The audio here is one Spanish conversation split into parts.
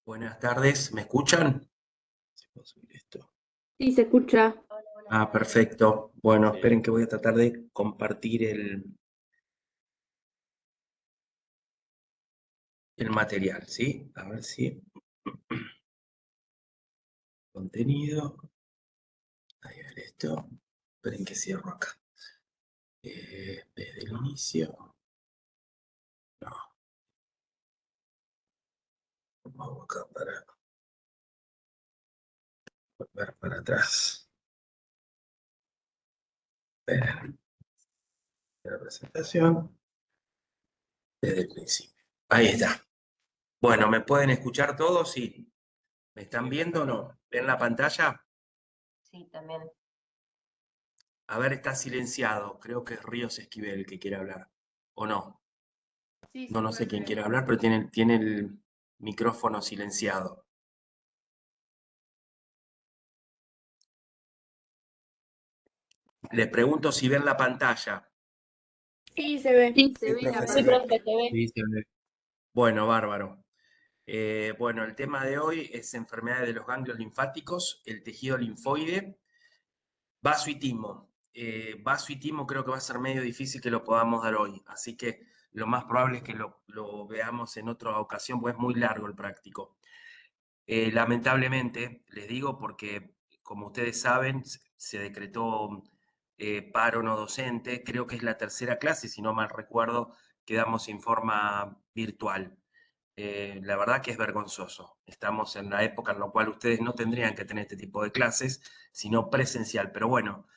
Buenas tardes, ¿me escuchan? Si puedo subir esto. Sí, se escucha. Ah, perfecto. Bueno, Sí. esperen que voy a tratar de compartir el material, ¿sí? A ver si... Contenido. Ahí ver esto. Esperen que cierro acá. Desde el inicio. No, vamos acá para volver para atrás. Esperen. La presentación desde el principio. Ahí está. Bueno, ¿me pueden escuchar todos? Sí. ¿Me están Sí, viendo o no? ¿Ven la pantalla? Sí, también. A ver, está silenciado. Creo que es Ríos Esquivel el que quiere hablar. ¿O no? Sí, No, se no puede sé quién ver. quiere hablar, pero tiene el micrófono silenciado. Le pregunto si ven la pantalla. Sí, se ve. Sí, Se ve la profe, sí, se ve. pantalla. profe, se ve. Sí, se ve. Bueno, bárbaro. Bueno, el tema de hoy es enfermedades de los ganglios linfáticos, el tejido linfoide, vaso y timo. Vaso y timo creo que va a ser medio difícil que lo podamos dar hoy, así que lo más probable es que lo veamos en otra ocasión, porque es muy largo el práctico. Lamentablemente, les digo porque, como ustedes saben, se decretó paro no docente, creo que es la tercera clase, si no mal recuerdo, que damos en forma virtual. La verdad que es vergonzoso. Estamos en la época en la cual ustedes no tendrían que tener este tipo de clases, sino presencial. Pero bueno,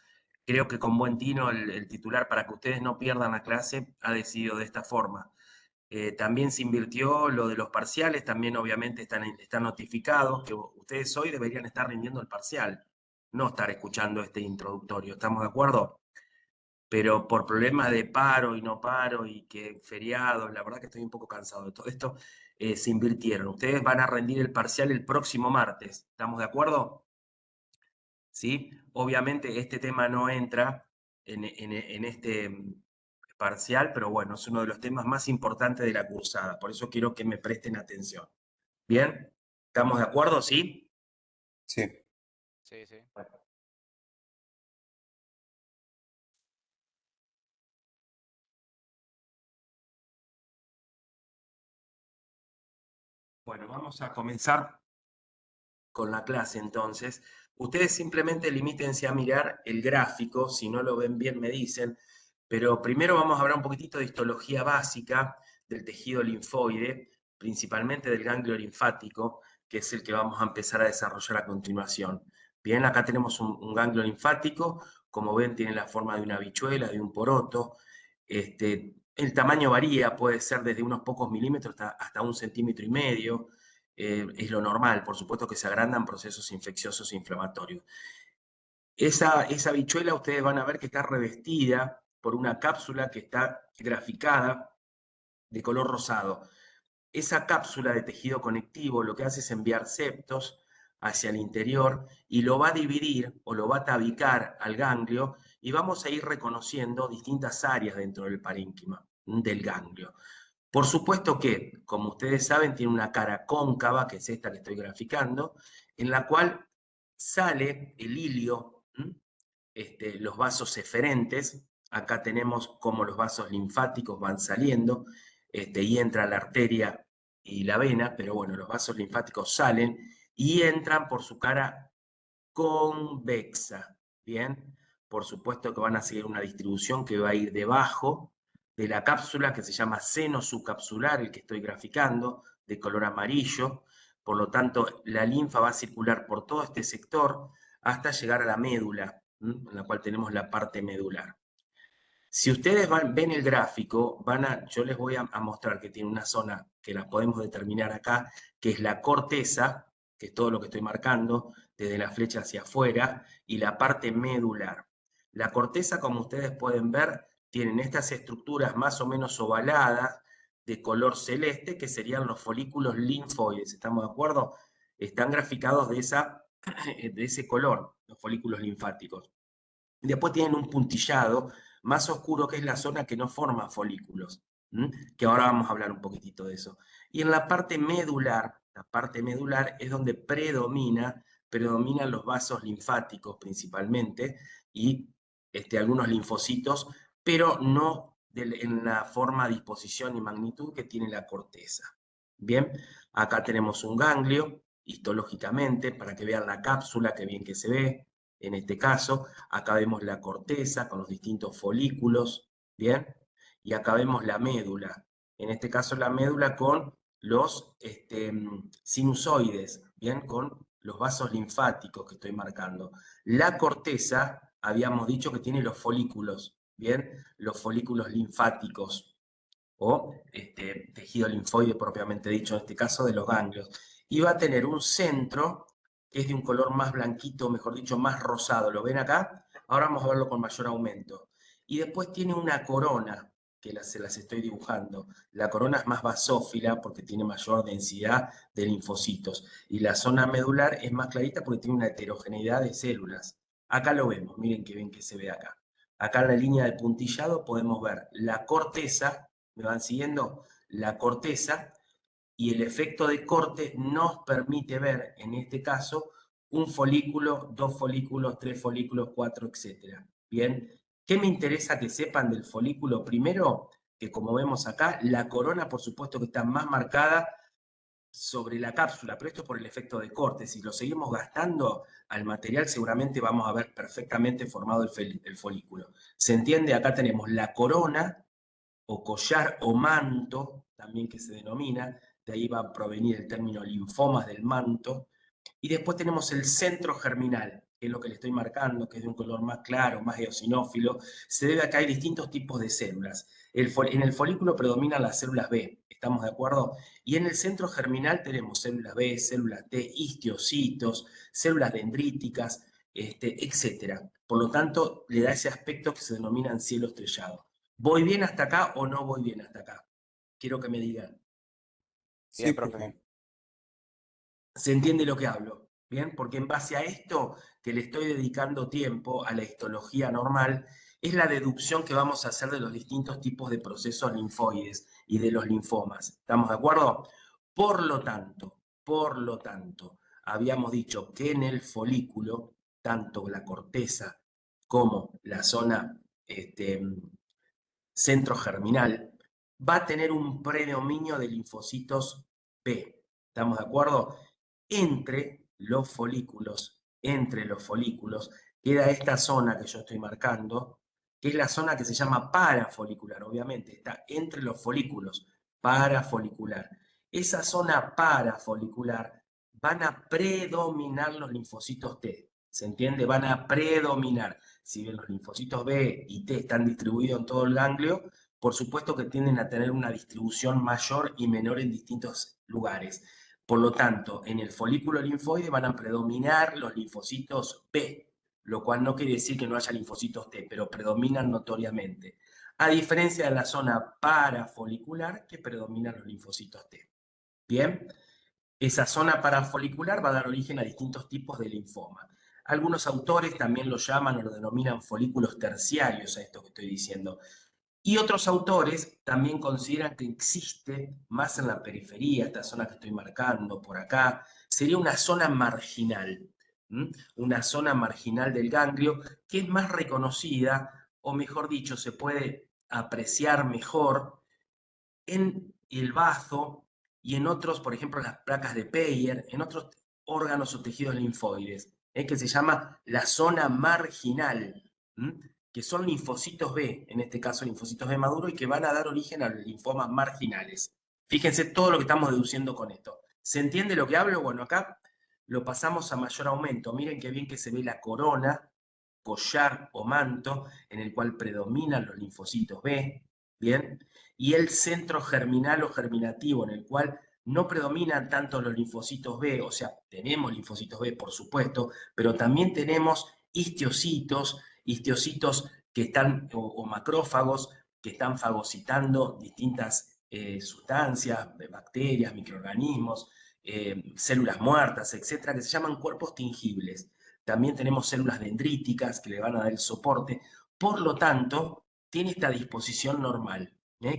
creo que con buen tino el titular, para que ustedes no pierdan la clase, ha decidido de esta forma. También se invirtió lo de los parciales, también obviamente están notificados que ustedes hoy deberían estar rindiendo el parcial, no estar escuchando este introductorio, ¿estamos de acuerdo? Pero por problemas de paro y no paro y que feriados, la verdad que estoy un poco cansado de todo esto, se invirtieron. Ustedes van a rendir el parcial el próximo martes, ¿estamos de acuerdo? ¿Sí? Obviamente este tema no entra en este parcial, pero bueno, es uno de los temas más importantes de la cursada, por eso quiero que me presten atención. ¿Bien? ¿Estamos de acuerdo? ¿Sí? Sí. Sí, sí. Bueno, vamos a comenzar con la clase entonces. Ustedes simplemente limítense a mirar el gráfico, si no lo ven bien me dicen, pero primero vamos a hablar un poquitito de histología básica del tejido linfoide, principalmente del ganglio linfático, que es el que vamos a empezar a desarrollar a continuación. Bien, acá tenemos un ganglio linfático, como ven tiene la forma de una habichuela, de un poroto. El tamaño varía, puede ser desde unos pocos milímetros hasta 1,5 cm. Es lo normal, por supuesto que se agrandan procesos infecciosos e inflamatorios. Esa habichuela ustedes van a ver que está revestida por una cápsula que está graficada de color rosado. Esa cápsula de tejido conectivo lo que hace es enviar septos hacia el interior y lo va a dividir o lo va a tabicar al ganglio y vamos a ir reconociendo distintas áreas dentro del parénquima, del ganglio. Por supuesto que, como ustedes saben, tiene una cara cóncava, que es esta que estoy graficando, en la cual sale el hilio, los vasos eferentes. Acá tenemos cómo los vasos linfáticos van saliendo y entra la arteria y la vena, pero bueno, los vasos linfáticos salen y entran por su cara convexa. Bien, por supuesto que van a seguir una distribución que va a ir debajo de la cápsula, que se llama seno subcapsular, el que estoy graficando, de color amarillo. Por lo tanto, la linfa va a circular por todo este sector hasta llegar a la médula, en la cual tenemos la parte medular. Si ustedes ven el gráfico, yo les voy a mostrar que tiene una zona que la podemos determinar acá, que es la corteza, que es todo lo que estoy marcando, desde la flecha hacia afuera, y la parte medular. La corteza, como ustedes pueden ver, tienen estas estructuras más o menos ovaladas, de color celeste, que serían los folículos linfoides, ¿estamos de acuerdo? Están graficados de ese color, los folículos linfáticos. Después tienen un puntillado más oscuro, que es la zona que no forma folículos, que ahora vamos a hablar un poquitito de eso. Y en la parte medular, la parte medular, es donde predominan los vasos linfáticos principalmente y algunos linfocitos, pero no en la forma, disposición y magnitud que tiene la corteza. Bien, acá tenemos un ganglio, histológicamente, para que vean la cápsula, que bien que se ve, en este caso. Acá vemos la corteza con los distintos folículos, ¿bien? Y acá vemos la médula, en este caso la médula con los sinusoides, ¿bien? Con los vasos linfáticos que estoy marcando. La corteza, habíamos dicho que tiene los folículos, ¿bien? Los folículos linfáticos o tejido linfoide propiamente dicho, en este caso de los ganglios. Y va a tener un centro que es de un color más blanquito, mejor dicho, más rosado. ¿Lo ven acá? Ahora vamos a verlo con mayor aumento. Y después tiene una corona, que se las estoy dibujando. La corona es más basófila porque tiene mayor densidad de linfocitos. Y la zona medular es más clarita porque tiene una heterogeneidad de células. Acá lo vemos, miren qué bien que se ve acá. Acá en la línea del puntillado podemos ver la corteza, ¿me van siguiendo? La corteza, y el efecto de corte nos permite ver, en este caso, un folículo, dos folículos, tres folículos, cuatro, etc. Bien, ¿qué me interesa que sepan del folículo? Primero, que como vemos acá, la corona, por supuesto que está más marcada sobre la cápsula, pero esto es por el efecto de corte. Si lo seguimos gastando al material, seguramente vamos a ver perfectamente formado el folículo. ¿Se entiende? Acá tenemos la corona, o collar o manto, también que se denomina, de ahí va a provenir el término linfomas del manto, y después tenemos el centro germinal, que es lo que le estoy marcando, que es de un color más claro, más eosinófilo. Se debe a que hay distintos tipos de células. En el folículo predominan las células B, ¿estamos de acuerdo? Y en el centro germinal tenemos células B, células T, histiocitos, células dendríticas, etc. Por lo tanto, le da ese aspecto que se denomina cielo estrellado. ¿Voy bien hasta acá o no voy bien hasta acá? Quiero que me digan. Sí, profe. ¿Se entiende lo que hablo? Bien, porque en base a esto que le estoy dedicando tiempo a la histología normal, es la deducción que vamos a hacer de los distintos tipos de procesos linfoides y de los linfomas. ¿Estamos de acuerdo? Por lo tanto, habíamos dicho que en el folículo, tanto la corteza como la zona centro germinal, va a tener un predominio de linfocitos B. ¿Estamos de acuerdo? Entre los folículos, queda esta zona que yo estoy marcando, que es la zona que se llama parafolicular, obviamente, está entre los folículos, parafolicular. Esa zona parafolicular van a predominar los linfocitos T. ¿Se entiende? Van a predominar. Si bien los linfocitos B y T están distribuidos en todo el ganglio, por supuesto que tienden a tener una distribución mayor y menor en distintos lugares. Por lo tanto, en el folículo linfoide van a predominar los linfocitos B, lo cual no quiere decir que no haya linfocitos T, pero predominan notoriamente. A diferencia de la zona parafolicular, que predominan los linfocitos T. Bien, esa zona parafolicular va a dar origen a distintos tipos de linfoma. Algunos autores también lo llaman o lo denominan folículos terciarios a esto que estoy diciendo. Y otros autores también consideran que existe más en la periferia, esta zona que estoy marcando por acá, sería una zona marginal, una zona marginal del ganglio que es más reconocida, o mejor dicho, se puede apreciar mejor en el bazo y en otros, por ejemplo, las placas de Peyer, en otros órganos o tejidos linfoides, que se llama la zona marginal, que son linfocitos B, en este caso linfocitos B maduro, y que van a dar origen a los linfomas marginales. Fíjense todo lo que estamos deduciendo con esto. ¿Se entiende lo que hablo? Bueno, acá lo pasamos a mayor aumento. Miren qué bien que se ve la corona, collar o manto, en el cual predominan los linfocitos B, ¿bien? Y el centro germinal o germinativo, en el cual no predominan tanto los linfocitos B, o sea, tenemos linfocitos B, por supuesto, pero también tenemos histiocitos que están, o macrófagos, que están fagocitando distintas sustancias, bacterias, microorganismos, células muertas, etcétera, que se llaman cuerpos tingibles. También tenemos células dendríticas que le van a dar el soporte. Por lo tanto, tiene esta disposición normal.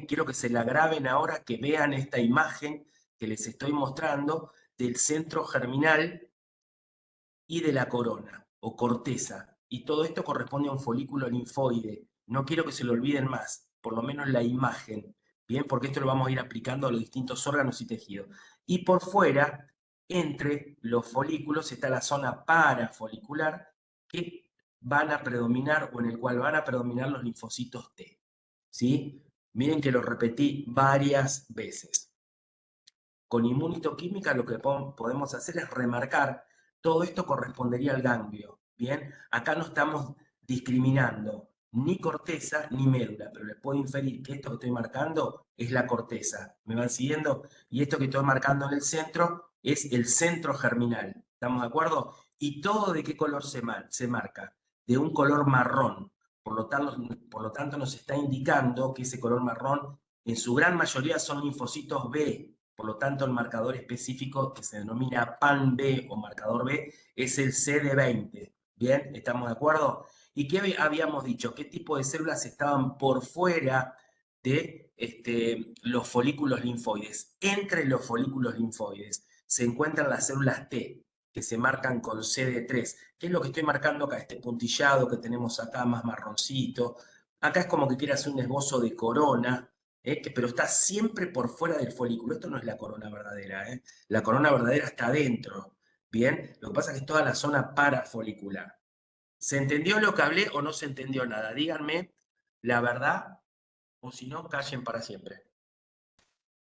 Quiero que se la graben ahora, que vean esta imagen que les estoy mostrando, del centro germinal y de la corona, o corteza. Y todo esto corresponde a un folículo linfoide. No quiero que se lo olviden más, por lo menos la imagen, ¿bien? Porque esto lo vamos a ir aplicando a los distintos órganos y tejidos. Y por fuera, entre los folículos, está la zona parafolicular, que van a predominar, o en el cual van a predominar los linfocitos T, ¿sí? Miren que lo repetí varias veces. Con inmunitoquímica lo que podemos hacer es remarcar, todo esto correspondería al ganglio, ¿bien? Acá no estamos discriminando ni corteza ni médula, pero les puedo inferir que esto que estoy marcando es la corteza. ¿Me van siguiendo? Y esto que estoy marcando en el centro es el centro germinal. ¿Estamos de acuerdo? ¿Y todo de qué color se marca? De un color marrón. Por lo tanto, nos está indicando que ese color marrón en su gran mayoría son linfocitos B. Por lo tanto, el marcador específico que se denomina PAN-B o marcador B es el CD20. ¿Bien? ¿Estamos de acuerdo? ¿Y qué habíamos dicho? ¿Qué tipo de células estaban por fuera de los folículos linfoides? Entre los folículos linfoides se encuentran las células T, que se marcan con CD3. ¿Qué es lo que estoy marcando acá? Este puntillado que tenemos acá, más marroncito. Acá es como que quiere hacer un esbozo de corona, pero está siempre por fuera del folículo. Esto no es la corona verdadera, la corona verdadera está adentro, ¿bien? Lo que pasa es que es toda la zona parafolicular. ¿Se entendió lo que hablé o no se entendió nada? Díganme la verdad, o si no, callen para siempre.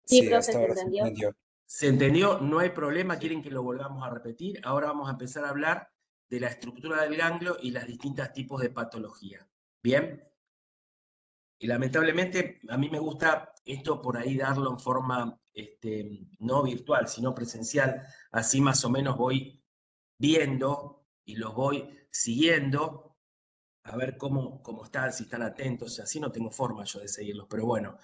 Sí, Sí, profe, hasta se ahora se entendió. entendió. ¿Se entendió? No hay problema. ¿Quieren que lo volvamos a repetir? Ahora vamos a empezar a hablar de la estructura del ganglio y las distintos tipos de patología. ¿Bien? Y lamentablemente a mí me gusta esto por ahí darlo en forma no virtual, sino presencial. Así más o menos voy viendo y los voy siguiendo a ver cómo están, si están atentos. Así no tengo forma yo de seguirlos, pero bueno.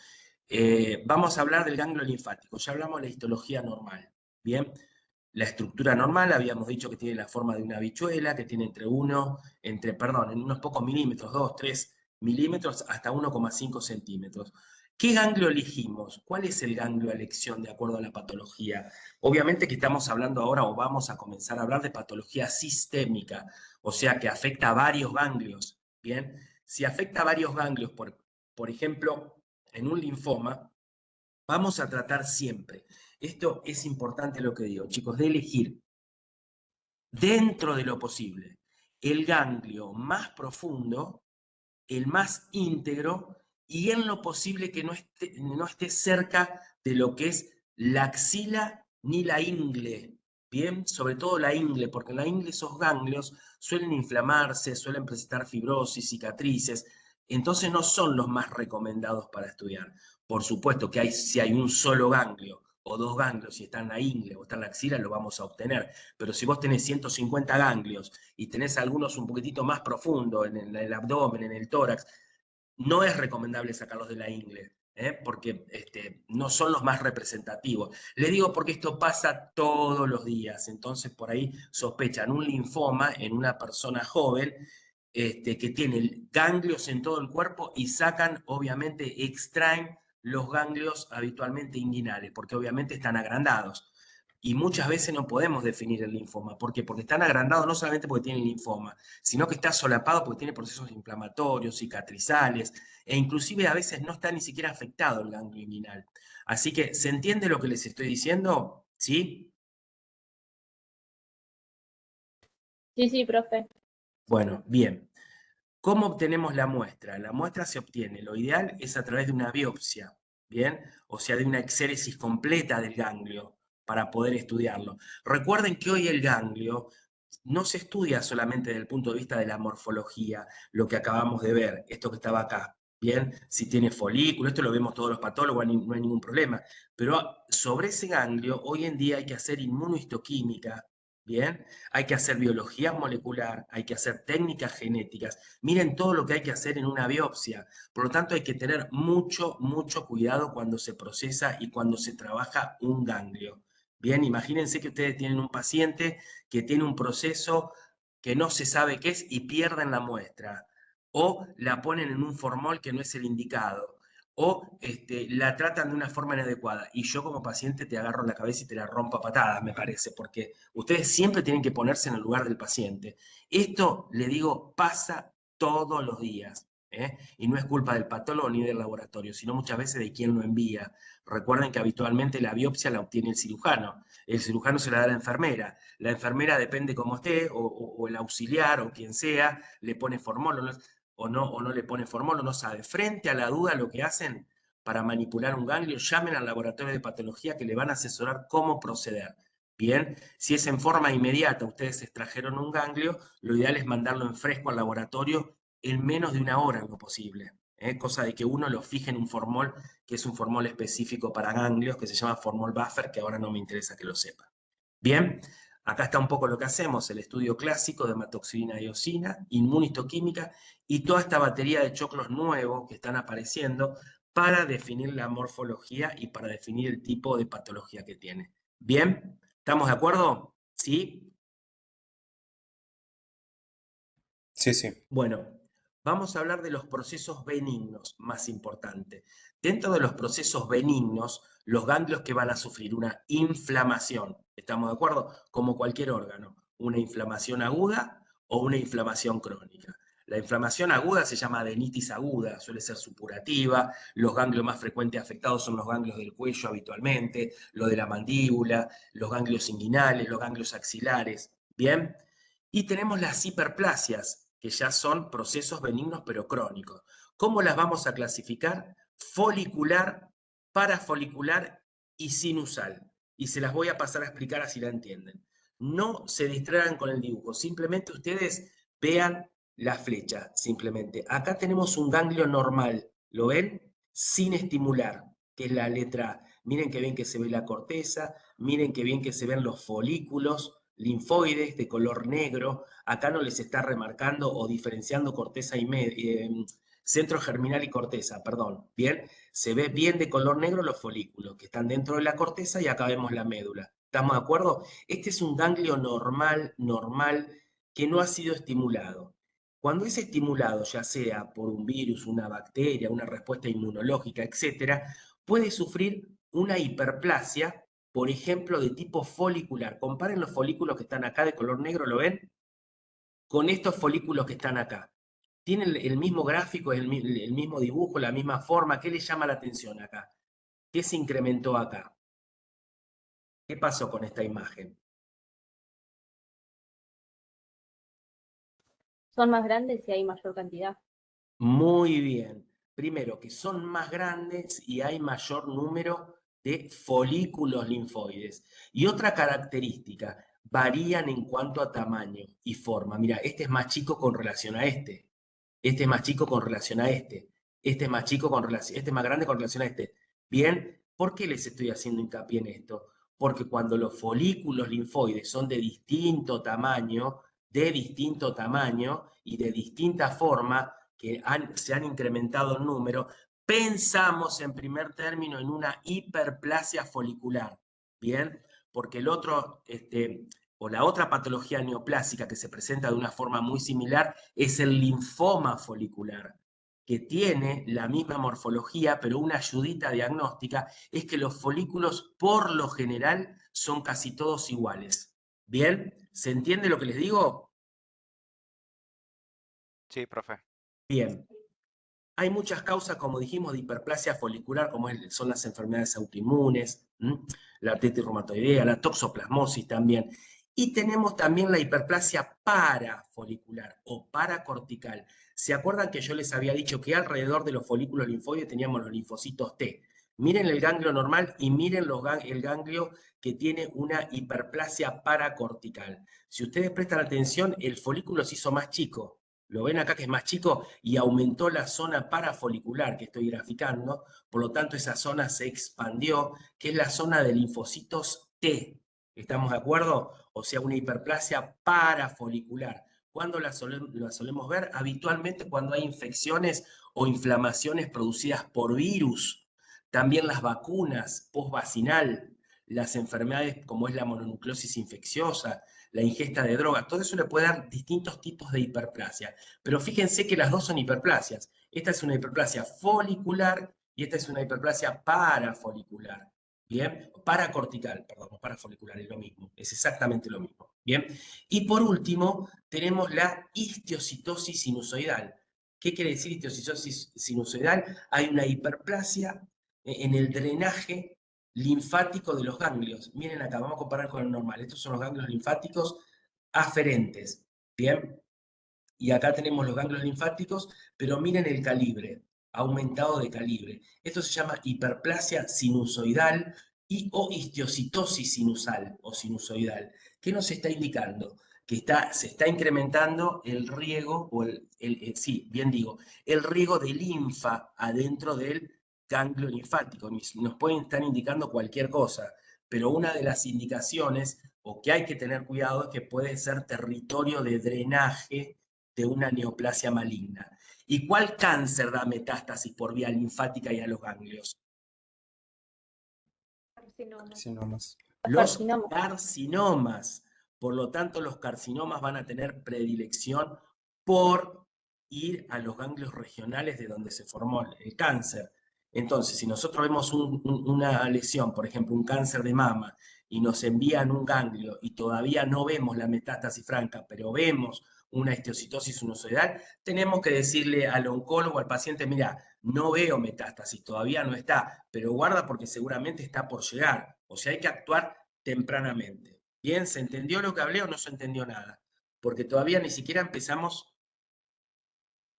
Vamos a hablar del ganglio linfático. Ya hablamos de la histología normal. Bien. La estructura normal, habíamos dicho que tiene la forma de una habichuela, que tiene en unos pocos milímetros, 2, 3 milímetros, hasta 1,5 centímetros. ¿Qué ganglio elegimos? ¿Cuál es el ganglio a elección de acuerdo a la patología? Obviamente que estamos hablando ahora, o vamos a comenzar a hablar de patología sistémica, o sea que afecta a varios ganglios. Bien, si afecta a varios ganglios, por ejemplo, en un linfoma, vamos a tratar siempre, esto es importante lo que digo, chicos, de elegir dentro de lo posible el ganglio más profundo, el más íntegro, y en lo posible que no esté cerca de lo que es la axila ni la ingle. Bien, sobre todo la ingle, porque en la ingle esos ganglios suelen inflamarse, suelen presentar fibrosis, cicatrices, entonces no son los más recomendados para estudiar. Por supuesto que si hay un solo ganglio o dos ganglios, si está en la ingle o está en la axila, lo vamos a obtener. Pero si vos tenés 150 ganglios y tenés algunos un poquitito más profundo en el abdomen, en el tórax, no es recomendable sacarlos de la ingle, porque no son los más representativos. Le digo porque esto pasa todos los días, entonces por ahí sospechan un linfoma en una persona joven que tiene ganglios en todo el cuerpo y sacan, obviamente, extraen los ganglios habitualmente inguinales, porque obviamente están agrandados. Y muchas veces no podemos definir el linfoma. ¿Por qué? Porque están agrandados no solamente porque tienen linfoma, sino que está solapado porque tiene procesos inflamatorios, cicatrizales, e inclusive a veces no está ni siquiera afectado el ganglio inguinal. Así que, ¿se entiende lo que les estoy diciendo? ¿Sí? Sí, sí, profe. Bueno, bien. ¿Cómo obtenemos la muestra? La muestra se obtiene, lo ideal es a través de una biopsia, ¿bien? O sea, de una exéresis completa del ganglio para poder estudiarlo. Recuerden que hoy el ganglio no se estudia solamente desde el punto de vista de la morfología, lo que acabamos de ver, esto que estaba acá, ¿bien? Si tiene folículo, esto lo vemos todos los patólogos, no hay ningún problema. Pero sobre ese ganglio, hoy en día hay que hacer inmunohistoquímica, ¿bien? Hay que hacer biología molecular, hay que hacer técnicas genéticas. Miren todo lo que hay que hacer en una biopsia. Por lo tanto, hay que tener mucho, mucho cuidado cuando se procesa y cuando se trabaja un ganglio. Bien, imagínense que ustedes tienen un paciente que tiene un proceso que no se sabe qué es y pierden la muestra. O la ponen en un formol que no es el indicado. o la tratan de una forma inadecuada. Y yo como paciente te agarro la cabeza y te la rompo a patadas, me parece, porque ustedes siempre tienen que ponerse en el lugar del paciente. Esto, le digo, pasa todos los días. Y no es culpa del patólogo ni del laboratorio, sino muchas veces de quien lo envía. Recuerden que habitualmente la biopsia la obtiene el cirujano se la da a la enfermera depende cómo esté, o el auxiliar o quien sea, le pone formol o no le pone formol, o no sabe. Frente a la duda, lo que hacen para manipular un ganglio, llamen al laboratorio de patología que le van a asesorar cómo proceder. Bien, si es en forma inmediata, ustedes extrajeron un ganglio, lo ideal es mandarlo en fresco al laboratorio en menos de una hora en lo posible. Cosa de que uno lo fije en un formol, que es un formol específico para ganglios, que se llama formol buffer, que ahora no me interesa que lo sepa. Bien, acá está un poco lo que hacemos, el estudio clásico de hematoxilina y eosina, inmunistoquímica y toda esta batería de choclos nuevos que están apareciendo para definir la morfología y para definir el tipo de patología que tiene. Bien, ¿estamos de acuerdo? ¿Sí? Sí, sí. Bueno, vamos a hablar de los procesos benignos, más importante. Dentro de los procesos benignos, los ganglios que van a sufrir una inflamación, ¿estamos de acuerdo? Como cualquier órgano, una inflamación aguda o una inflamación crónica. La inflamación aguda se llama adenitis aguda, suele ser supurativa, los ganglios más frecuentes afectados son los ganglios del cuello habitualmente, lo de la mandíbula, los ganglios inguinales, los ganglios axilares, ¿bien? Y tenemos las hiperplasias, que ya son procesos benignos pero crónicos. ¿Cómo las vamos a clasificar? Folicular, parafolicular y sinusal. Y se las voy a pasar a explicar así la entienden. No se distraigan con el dibujo, simplemente ustedes vean la flecha, simplemente. Acá tenemos un ganglio normal, ¿lo ven? Sin estimular, que es la letra A. Miren qué bien que se ve la corteza, miren qué bien que se ven los folículos linfoides de color negro. Acá no les está remarcando o diferenciando corteza y centro germinal y corteza, perdón. Bien, se ve bien de color negro los folículos que están dentro de la corteza y acá vemos la médula. ¿Estamos de acuerdo? Este es un ganglio normal, que no ha sido estimulado. Cuando es estimulado, ya sea por un virus, una bacteria, una respuesta inmunológica, etcétera, puede sufrir una hiperplasia, por ejemplo, de tipo folicular. Comparen los folículos que están acá de color negro, ¿lo ven? Con estos folículos que están acá. Tienen el mismo gráfico, el mismo dibujo, la misma forma. ¿Qué les llama la atención acá? ¿Qué se incrementó acá? ¿Qué pasó con esta imagen? Son más grandes y hay mayor cantidad. Muy bien. Primero, que son más grandes y hay mayor número de folículos linfoides. Y otra característica, varían en cuanto a tamaño y forma. Mira, este es más chico con relación a este. Este es más chico con relación a este. Este es más chico con relación, este es más grande con relación a este. Bien, ¿por qué les estoy haciendo hincapié en esto? Porque cuando los folículos linfoides son de distinto tamaño y de distinta forma, que se han incrementado en número, pensamos en primer término en una hiperplasia folicular. Bien, porque el otro, o la otra patología neoplásica que se presenta de una forma muy similar es el linfoma folicular, que tiene la misma morfología, pero una ayudita diagnóstica es que los folículos por lo general son casi todos iguales. ¿Bien? ¿Se entiende lo que les digo? Sí, profe. Bien. Hay muchas causas, como dijimos, de hiperplasia folicular, como son las enfermedades autoinmunes, la artritis reumatoidea, la toxoplasmosis también. Y tenemos también la hiperplasia parafolicular o paracortical. ¿Se acuerdan que yo les había dicho que alrededor de los folículos linfoides teníamos los linfocitos T? Miren el ganglio normal y miren el ganglio que tiene una hiperplasia paracortical. Si ustedes prestan atención, el folículo se hizo más chico. Lo ven acá que es más chico y aumentó la zona parafolicular que estoy graficando, por lo tanto esa zona se expandió, que es la zona de linfocitos T. ¿Estamos de acuerdo? O sea, una hiperplasia parafolicular. ¿Cuándo la solemos ver? Habitualmente cuando hay infecciones o inflamaciones producidas por virus. También las vacunas postvacinal, las enfermedades como es la mononucleosis infecciosa, la ingesta de drogas, todo eso le puede dar distintos tipos de hiperplasia. Pero fíjense que las dos son hiperplasias. Esta es una hiperplasia folicular Y esta es una hiperplasia parafolicular. Bien, paracortical, perdón, no parafolicular, es lo mismo, es exactamente lo mismo. Bien, y por último tenemos la histiocytosis sinusoidal. ¿Qué quiere decir histiocytosis sinusoidal? Hay una hiperplasia en el drenaje linfático de los ganglios. Miren acá, vamos a comparar con el normal. Estos son los ganglios linfáticos aferentes. Bien, y acá tenemos los ganglios linfáticos, pero miren el calibre, aumentado de calibre. Esto se llama hiperplasia sinusoidal o histiocytosis sinusal o sinusoidal. ¿Qué nos está indicando? Que se está incrementando el riego, o sí, bien digo, el riego de linfa adentro del ganglio linfático. Nos pueden estar indicando cualquier cosa, pero una de las indicaciones, o que hay que tener cuidado, es que puede ser territorio de drenaje de una neoplasia maligna. ¿Y cuál cáncer da metástasis por vía linfática y a los ganglios? Carcinomas. Los carcinomas. Por lo tanto, los carcinomas van a tener predilección por ir a los ganglios regionales de donde se formó el cáncer. Entonces, si nosotros vemos una lesión, por ejemplo, un cáncer de mama, y nos envían un ganglio y todavía no vemos la metástasis franca, pero vemos una histiocytosis sinusoidal, tenemos que decirle al oncólogo, al paciente, mira, no veo metástasis, todavía no está, pero guarda porque seguramente está por llegar. O sea, hay que actuar tempranamente. Bien, ¿se entendió lo que hablé o no se entendió nada? Porque todavía ni siquiera empezamos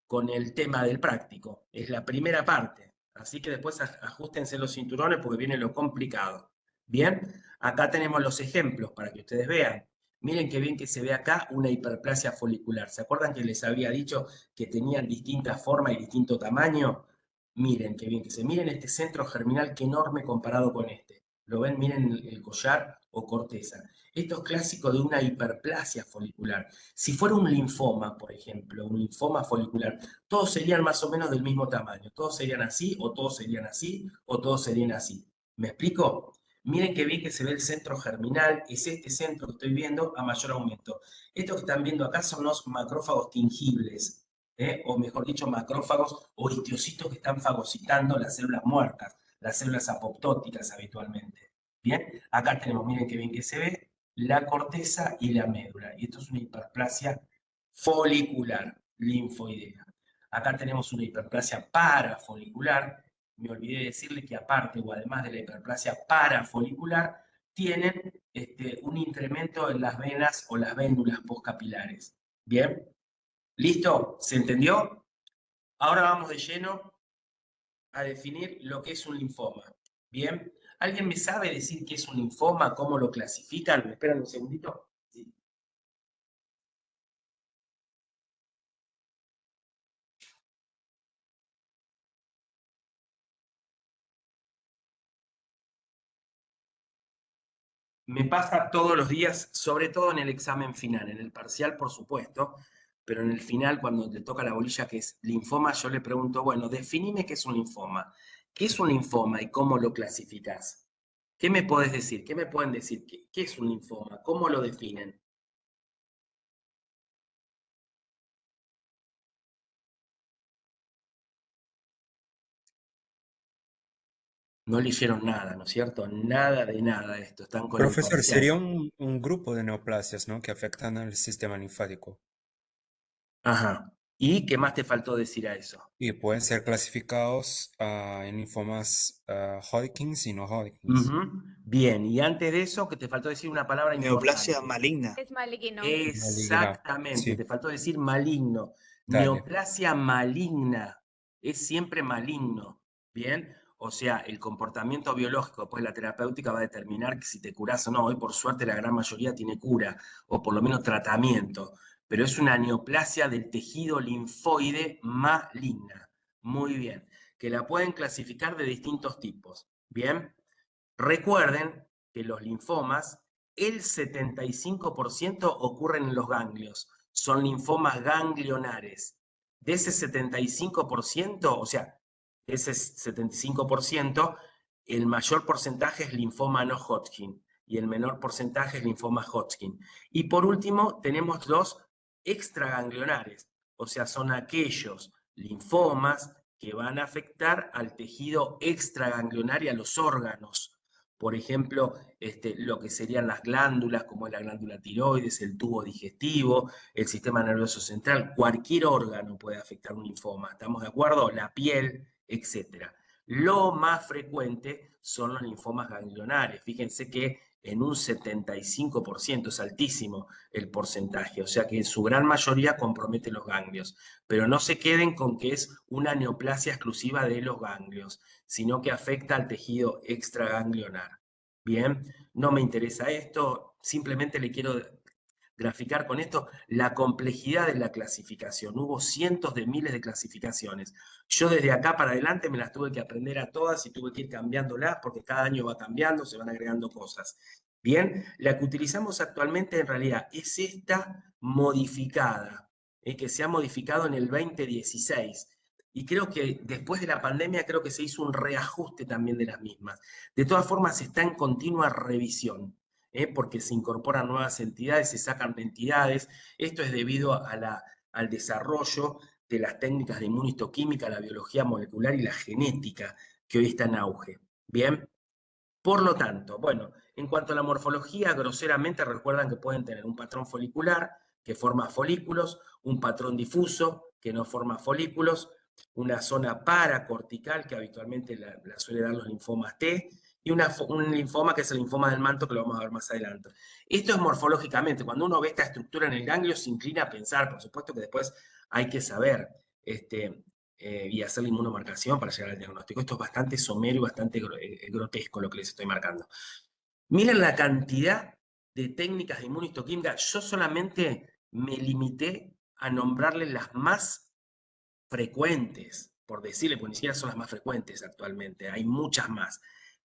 con el tema del práctico. Es la primera parte. Así que después ajustense los cinturones porque viene lo complicado. Bien, acá tenemos los ejemplos para que ustedes vean. Miren qué bien que se ve acá una hiperplasia folicular. ¿Se acuerdan que les había dicho que tenían distintas formas y distinto tamaño? Miren qué bien que se ve. Miren este centro germinal, qué enorme comparado con este. ¿Lo ven? Miren el collar o corteza. Esto es clásico de una hiperplasia folicular. Si fuera un linfoma, por ejemplo, un linfoma folicular, todos serían más o menos del mismo tamaño. Todos serían así, o todos serían así, o todos serían así. ¿Me explico? Miren qué bien que se ve el centro germinal. Es este centro que estoy viendo a mayor aumento. Estos que están viendo acá son los macrófagos tingibles, o mejor dicho, macrófagos o histocitos que están fagocitando las células muertas, las células apoptóticas habitualmente. Bien, acá tenemos, miren qué bien que se ve, la corteza y la médula. Y esto es una hiperplasia folicular, linfoidea. Acá tenemos una hiperplasia parafolicular. Me olvidé de decirle que aparte o además de la hiperplasia parafolicular, tienen un incremento en las venas o las vénulas postcapilares. ¿Bien? ¿Listo? ¿Se entendió? Ahora vamos de lleno a definir lo que es un linfoma. ¿Bien? ¿Alguien me sabe decir qué es un linfoma? ¿Cómo lo clasifican? ¿Me esperan un segundito? Sí. Me pasa todos los días, sobre todo en el examen final, en el parcial por supuesto, pero en el final cuando te toca la bolilla que es linfoma, yo le pregunto, bueno, definime qué es un linfoma. ¿Qué es un linfoma y cómo lo clasificás? ¿Qué me podés decir? ¿Qué me pueden decir? ¿Qué es un linfoma? ¿Cómo lo definen? No leyeron nada, ¿no es cierto? Nada de nada de esto, están con el Profesor, parcial. sería un grupo de neoplasias, ¿no? Que afectan al sistema linfático Ajá. ¿Y qué más te faltó decir a eso? y pueden ser clasificados en linfomas Hodgkins y no Hodgkins. Ujú. Bien, y antes de eso, que te faltó decir una palabra Neoplasia importante. maligna. Es maligno. Maligna. Exactamente, Sí, te faltó decir maligno. dale. Neoplasia maligna es siempre maligno. Bien, o sea, el comportamiento biológico, pues la terapéutica va a determinar que si te curás o no. Hoy, por suerte, la gran mayoría tiene cura, o por lo menos tratamiento, pero es una neoplasia del tejido linfoide maligna. Muy bien, que la pueden clasificar de distintos tipos. Bien, recuerden que los linfomas, el 75% ocurren en los ganglios, son linfomas ganglionares. De ese 75%, o sea, de ese 75%, el mayor porcentaje es linfoma no Hodgkin y el menor porcentaje es linfoma Hodgkin. Y por último, tenemos los extraganglionares, o sea, son aquellos linfomas que van a afectar al tejido extraganglionar y a los órganos. Por ejemplo, lo que serían las glándulas, como es la glándula tiroides, el tubo digestivo, el sistema nervioso central, cualquier órgano puede afectar un linfoma, ¿estamos de acuerdo? La piel, etc. Lo más frecuente son los linfomas ganglionares. Fíjense que en un 75%, es altísimo el porcentaje, o sea que en su gran mayoría compromete los ganglios. Pero no se queden con que es una neoplasia exclusiva de los ganglios, sino que afecta al tejido extraganglionar. Bien, no me interesa esto, simplemente le quiero graficar con esto la complejidad de la clasificación. Hubo cientos de miles de clasificaciones. Yo desde acá para adelante me las tuve que aprender a todas y tuve que ir cambiándolas porque cada año va cambiando, se van agregando cosas. Bien, la que utilizamos actualmente en realidad es esta modificada, que se ha modificado en el 2016. Y creo que después de la pandemia creo que se hizo un reajuste también de las mismas. De todas formas, está en continua revisión. Porque se incorporan nuevas entidades, se sacan entidades. Esto es debido al desarrollo de las técnicas de inmunistoquímica, la biología molecular y la genética, que hoy está en auge. Bien, por lo tanto, bueno, en cuanto a la morfología, groseramente recuerdan que pueden tener un patrón folicular que forma folículos, un patrón difuso que no forma folículos, una zona paracortical que habitualmente la suele dar los linfomas T, y un linfoma que es el linfoma del manto, que lo vamos a ver más adelante. Esto es morfológicamente. Cuando uno ve esta estructura en el ganglio, se inclina a pensar, por supuesto que después hay que saber y hacer la inmunomarcación para llegar al diagnóstico. Esto es bastante somero y bastante grotesco lo que les estoy marcando. Miren la cantidad de técnicas de inmunistoquímica. Yo solamente me limité a nombrarles las más frecuentes, por decirle, porque ni siquiera son las más frecuentes actualmente, hay muchas más.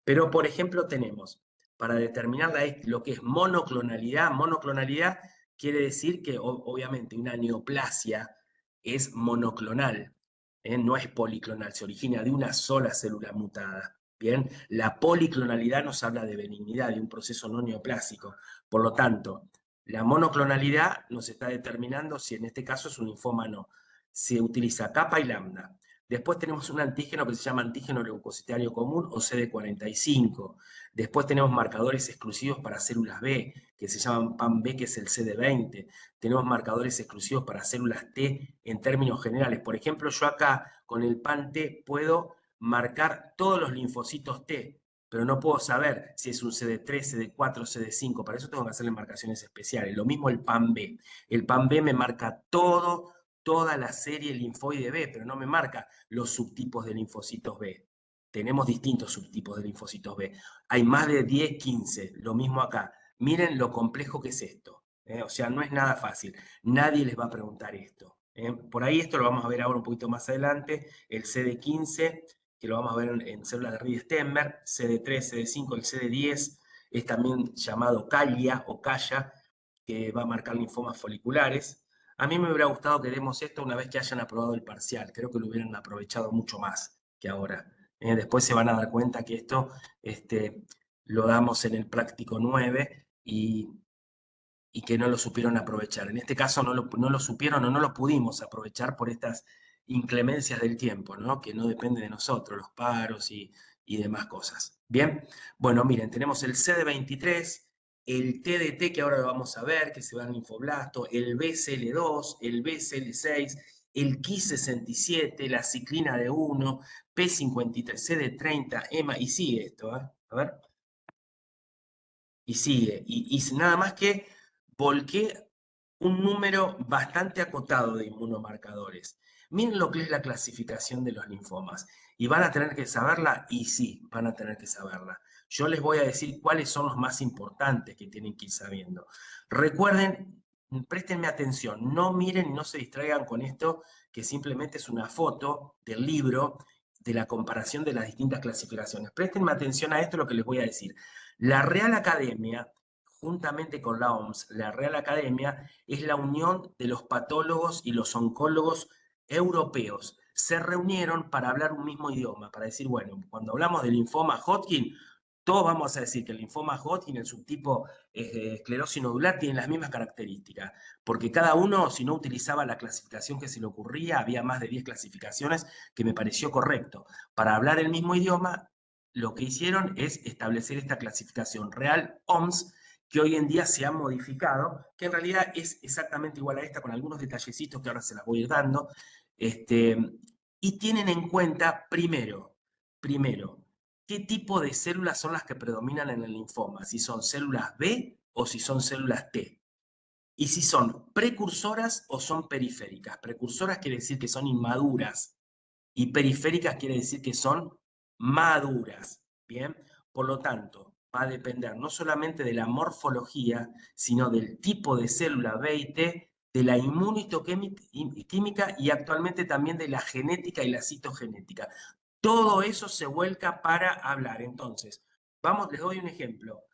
Pero, por ejemplo, tenemos, para determinar lo que es monoclonalidad quiere decir que obviamente una neoplasia es monoclonal, no es policlonal, se origina de una sola célula mutada. Bien, la policlonalidad nos habla de benignidad, de un proceso no neoplásico. Por lo tanto, la monoclonalidad nos está determinando si en este caso es un linfoma o no. Se utiliza capa y lambda. Después tenemos un antígeno que se llama antígeno leucocitario común o CD45. Después tenemos marcadores exclusivos para células B, que se llaman PAM-B, que es el CD20. Tenemos marcadores exclusivos para células T en términos generales. Por ejemplo, yo acá con el PAN-T puedo marcar todos los linfocitos T, pero no puedo saber si es un CD3, CD4, CD5. Para eso tengo que hacerle marcaciones especiales. Lo mismo el PAM-B. El PAM-B me marca toda la serie linfoide B, pero no me marca los subtipos de linfocitos B. Tenemos distintos subtipos de linfocitos B. Hay más de 10, 15. Lo mismo acá. Miren lo complejo que es esto. O sea, no es nada fácil. Nadie les va a preguntar esto. Por ahí esto lo vamos a ver ahora un poquito más adelante. El CD15, que lo vamos a ver en células de Reed-Stenberg. CD3, CD5, el CD10 es también llamado CALIA o CALLA, que va a marcar linfomas foliculares. A mí me hubiera gustado que demos esto una vez que hayan aprobado el parcial. Creo que lo hubieran aprovechado mucho más que ahora. Después se van a dar cuenta que esto lo damos en el práctico 9 y que no lo supieron aprovechar. En este caso no lo supieron o no lo pudimos aprovechar por estas inclemencias del tiempo, ¿no? Que no depende de nosotros, los paros y demás cosas. Bien, bueno, miren, tenemos el CD23, el TDT que ahora lo vamos a ver, que se va al linfoblasto, el BCL2, el BCL6, el Ki67, la ciclina de 1, P53, CD30, EMA, y sigue esto, ¿eh? A ver. Y sigue, y nada más que volqué un número bastante acotado de inmunomarcadores. Miren lo que es la clasificación de los linfomas. ¿Y van a tener que saberla? Y sí, van a tener que saberla. Yo les voy a decir cuáles son los más importantes que tienen que ir sabiendo. Recuerden, préstenme atención, no miren y no se distraigan con esto, que simplemente es una foto del libro de la comparación de las distintas clasificaciones. Préstenme atención a esto, lo que les voy a decir. La Real Academia, juntamente con la OMS, la Real Academia es la unión de los patólogos y los oncólogos europeos. Se reunieron para hablar un mismo idioma, para decir, bueno, cuando hablamos del linfoma Hodgkin, todos vamos a decir que el linfoma Hodgkin, el subtipo esclerosis nodular, tiene las mismas características, porque cada uno, si no utilizaba la clasificación que se le ocurría, había más de 10 clasificaciones que me pareció correcto. Para hablar el mismo idioma, lo que hicieron es establecer esta clasificación real OMS, que hoy en día se ha modificado, que en realidad es exactamente igual a esta, con algunos detallecitos que ahora se las voy a ir dando, y tienen en cuenta, primero, qué tipo de células son las que predominan en el linfoma, si son células B o si son células T. Y si son precursoras o son periféricas. Precursoras quiere decir que son inmaduras y periféricas quiere decir que son maduras. Bien, por lo tanto, va a depender no solamente de la morfología, sino del tipo de célula B y T, de la inmunistoquímica y actualmente también de la genética y la citogenética. Todo eso se vuelca para hablar. Entonces, vamos, les doy un ejemplo.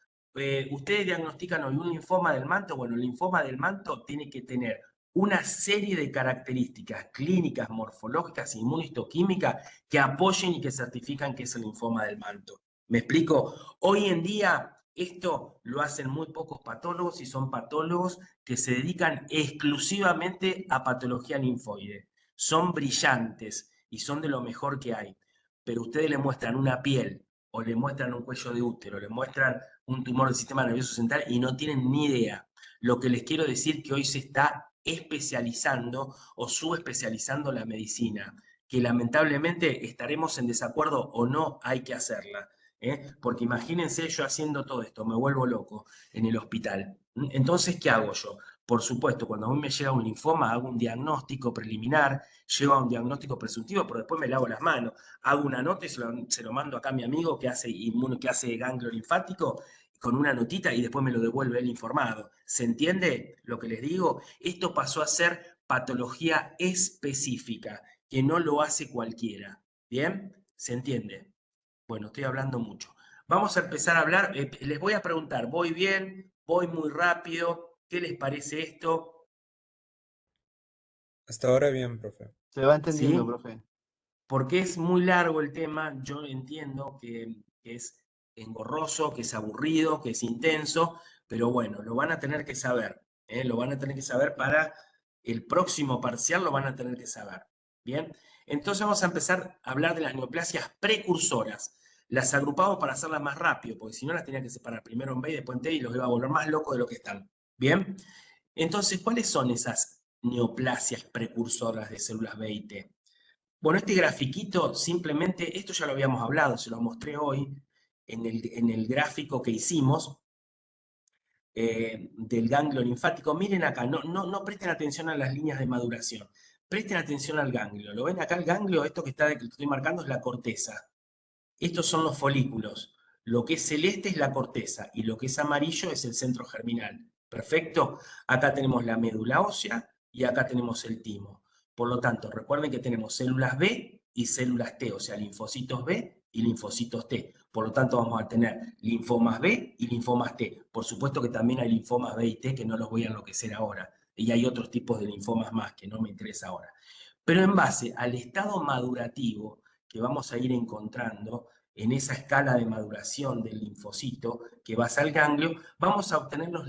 Ustedes diagnostican hoy un linfoma del manto. Bueno, el linfoma del manto tiene que tener una serie de características clínicas, morfológicas, inmunistoquímicas que apoyen y que certifican que es el linfoma del manto. ¿Me explico? Hoy en día esto lo hacen muy pocos patólogos y son patólogos que se dedican exclusivamente a patología linfoide. Son brillantes y son de lo mejor que hay, pero ustedes le muestran una piel o le muestran un cuello de útero, le muestran un tumor del sistema nervioso central y no tienen ni idea. Lo que les quiero decir que hoy se está especializando o subespecializando la medicina, que lamentablemente estaremos en desacuerdo o no, hay que hacerla. Porque imagínense yo haciendo todo esto, me vuelvo loco en el hospital. Entonces, ¿qué hago yo? Por supuesto, cuando a mí me llega un linfoma, hago un diagnóstico preliminar, llego a un diagnóstico presuntivo, pero después me lavo las manos, hago una nota y se lo mando acá a mi amigo que hace ganglio linfático, con una notita y después me lo devuelve él informado. ¿Se entiende lo que les digo? Esto pasó a ser patología específica, que no lo hace cualquiera. ¿Bien? ¿Se entiende? Bueno, estoy hablando mucho. Vamos a empezar a hablar. Les voy a preguntar, ¿voy bien? ¿Voy muy rápido? ¿Qué les parece esto? Hasta ahora bien, profe. Se va entendiendo, ¿Sí? profe. Porque es muy largo el tema, yo entiendo que es engorroso, que es aburrido, que es intenso, pero bueno, lo van a tener que saber, lo van a tener que saber para el próximo parcial, lo van a tener que saber. Bien, entonces vamos a empezar a hablar de las neoplasias precursoras. Las agrupamos para hacerlas más rápido, porque si no las tenía que separar primero en B y después en T y los iba a volver más locos de lo que están. Bien, entonces, ¿cuáles son esas neoplasias precursoras de células B y T? Bueno, este grafiquito simplemente, esto ya lo habíamos hablado, se lo mostré hoy en el gráfico que hicimos del ganglio linfático. Miren acá, no presten atención a las líneas de maduración, presten atención al ganglio. ¿Lo ven acá el ganglio? Esto que estoy marcando es la corteza. Estos son los folículos. Lo que es celeste es la corteza y lo que es amarillo es el centro germinal. ¿Perfecto? Acá tenemos la médula ósea y acá tenemos el timo. Por lo tanto, recuerden que tenemos células B y células T, o sea, linfocitos B y linfocitos T. Por lo tanto, vamos a tener linfomas B y linfomas T. Por supuesto que también hay linfomas B y T que no los voy a enloquecer ahora. Y hay otros tipos de linfomas más que no me interesa ahora. Pero en base al estado madurativo que vamos a ir encontrando en esa escala de maduración del linfocito que va al ganglio, vamos a obtener los